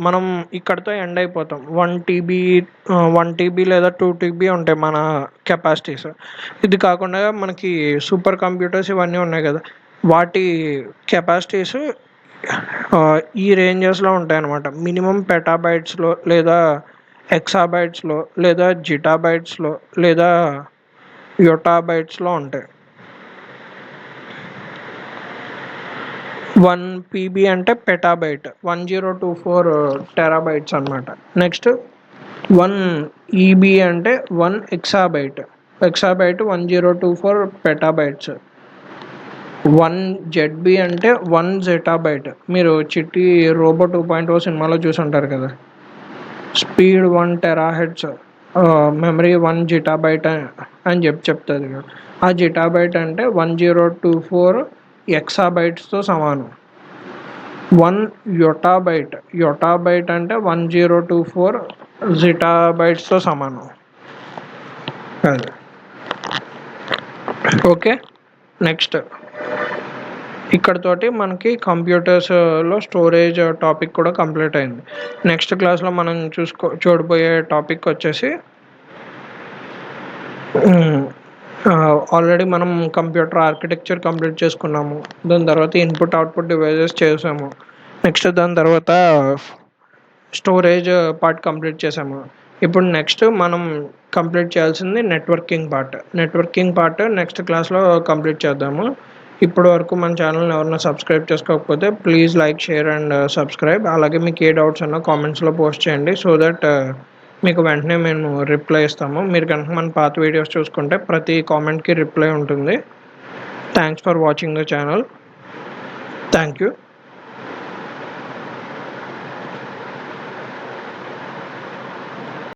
మనం ఇక్కడతో ఎండ్ అయిపోతాం. 1 TB లేదా 2 TB ఉంటాయి మన కెపాసిటీస్. ఇది కాకుండా మనకి సూపర్ కంప్యూటర్స్ ఇవన్నీ ఉన్నాయి కదా, వాటి కెపాసిటీస్ ఈ రేంజెస్లో ఉంటాయన్నమాట. మినిమం పెటాబైట్స్లో లేదా ఎక్సాబైట్స్లో లేదా జిటాబైట్స్లో లేదా యోటాబైట్స్లో ఉంటాయి. 1 PB అంటే పెటాబైట్, 1024 టెరాబైట్స్ అనమాట. నెక్స్ట్ 1 EB అంటే 1 ఎక్సాబైట్. 1024 పెటాబైట్స్. 1 ZB అంటే 1 జెటాబైట్. మీరు చిట్టి రోబో 2.0 సినిమాలో చూసి ఉంటారు కదా, స్పీడ్ 1 టెరాహెడ్స్, మెమరీ 1 జిటాబైట్ అని చెప్తుంది. ఆ జిటాబైట్ అంటే 1024 ఎక్సాబైట్స్తో సమానం. 1 యోటాబైట్ అంటే 1024 జిటాబైట్స్తో సమానం. అది ఓకే. నెక్స్ట్ ఇక్కడతోటి మనకి కంప్యూటర్స్లో స్టోరేజ్ టాపిక్ కూడా కంప్లీట్ అయింది. నెక్స్ట్ క్లాస్లో మనం చూడబోయే టాపిక్ వచ్చేసి ఆల్రెడీ మనం కంప్యూటర్ ఆర్కిటెక్చర్ కంప్లీట్ చేసుకున్నాము. దాని తర్వాత ఇన్పుట్ అవుట్పుట్ డివైజెస్ చేసాము. నెక్స్ట్ దాని తర్వాత స్టోరేజ్ పార్ట్ కంప్లీట్ చేసాము. ఇప్పుడు నెక్స్ట్ మనం కంప్లీట్ చేయాల్సింది నెట్వర్కింగ్ పార్ట్ నెక్స్ట్ క్లాస్లో కంప్లీట్ చేద్దాము. ఇప్పటి వరకు మన ఛానల్ని ఎవరైనా సబ్స్క్రైబ్ చేసుకోకపోతే please like, share and subscribe. అలాగే మీకు ఏ డౌట్స్ ఉన్నా కామెంట్స్లో పోస్ట్ చేయండి, సో దట్ మీకు వెంటనే మేము రిప్లై ఇస్తాము. మీరు కనుక మన పాత వీడియోస్ చూసుకుంటే ప్రతి కామెంట్కి రిప్లై ఉంటుంది. Thanks for watching the channel. Thank you.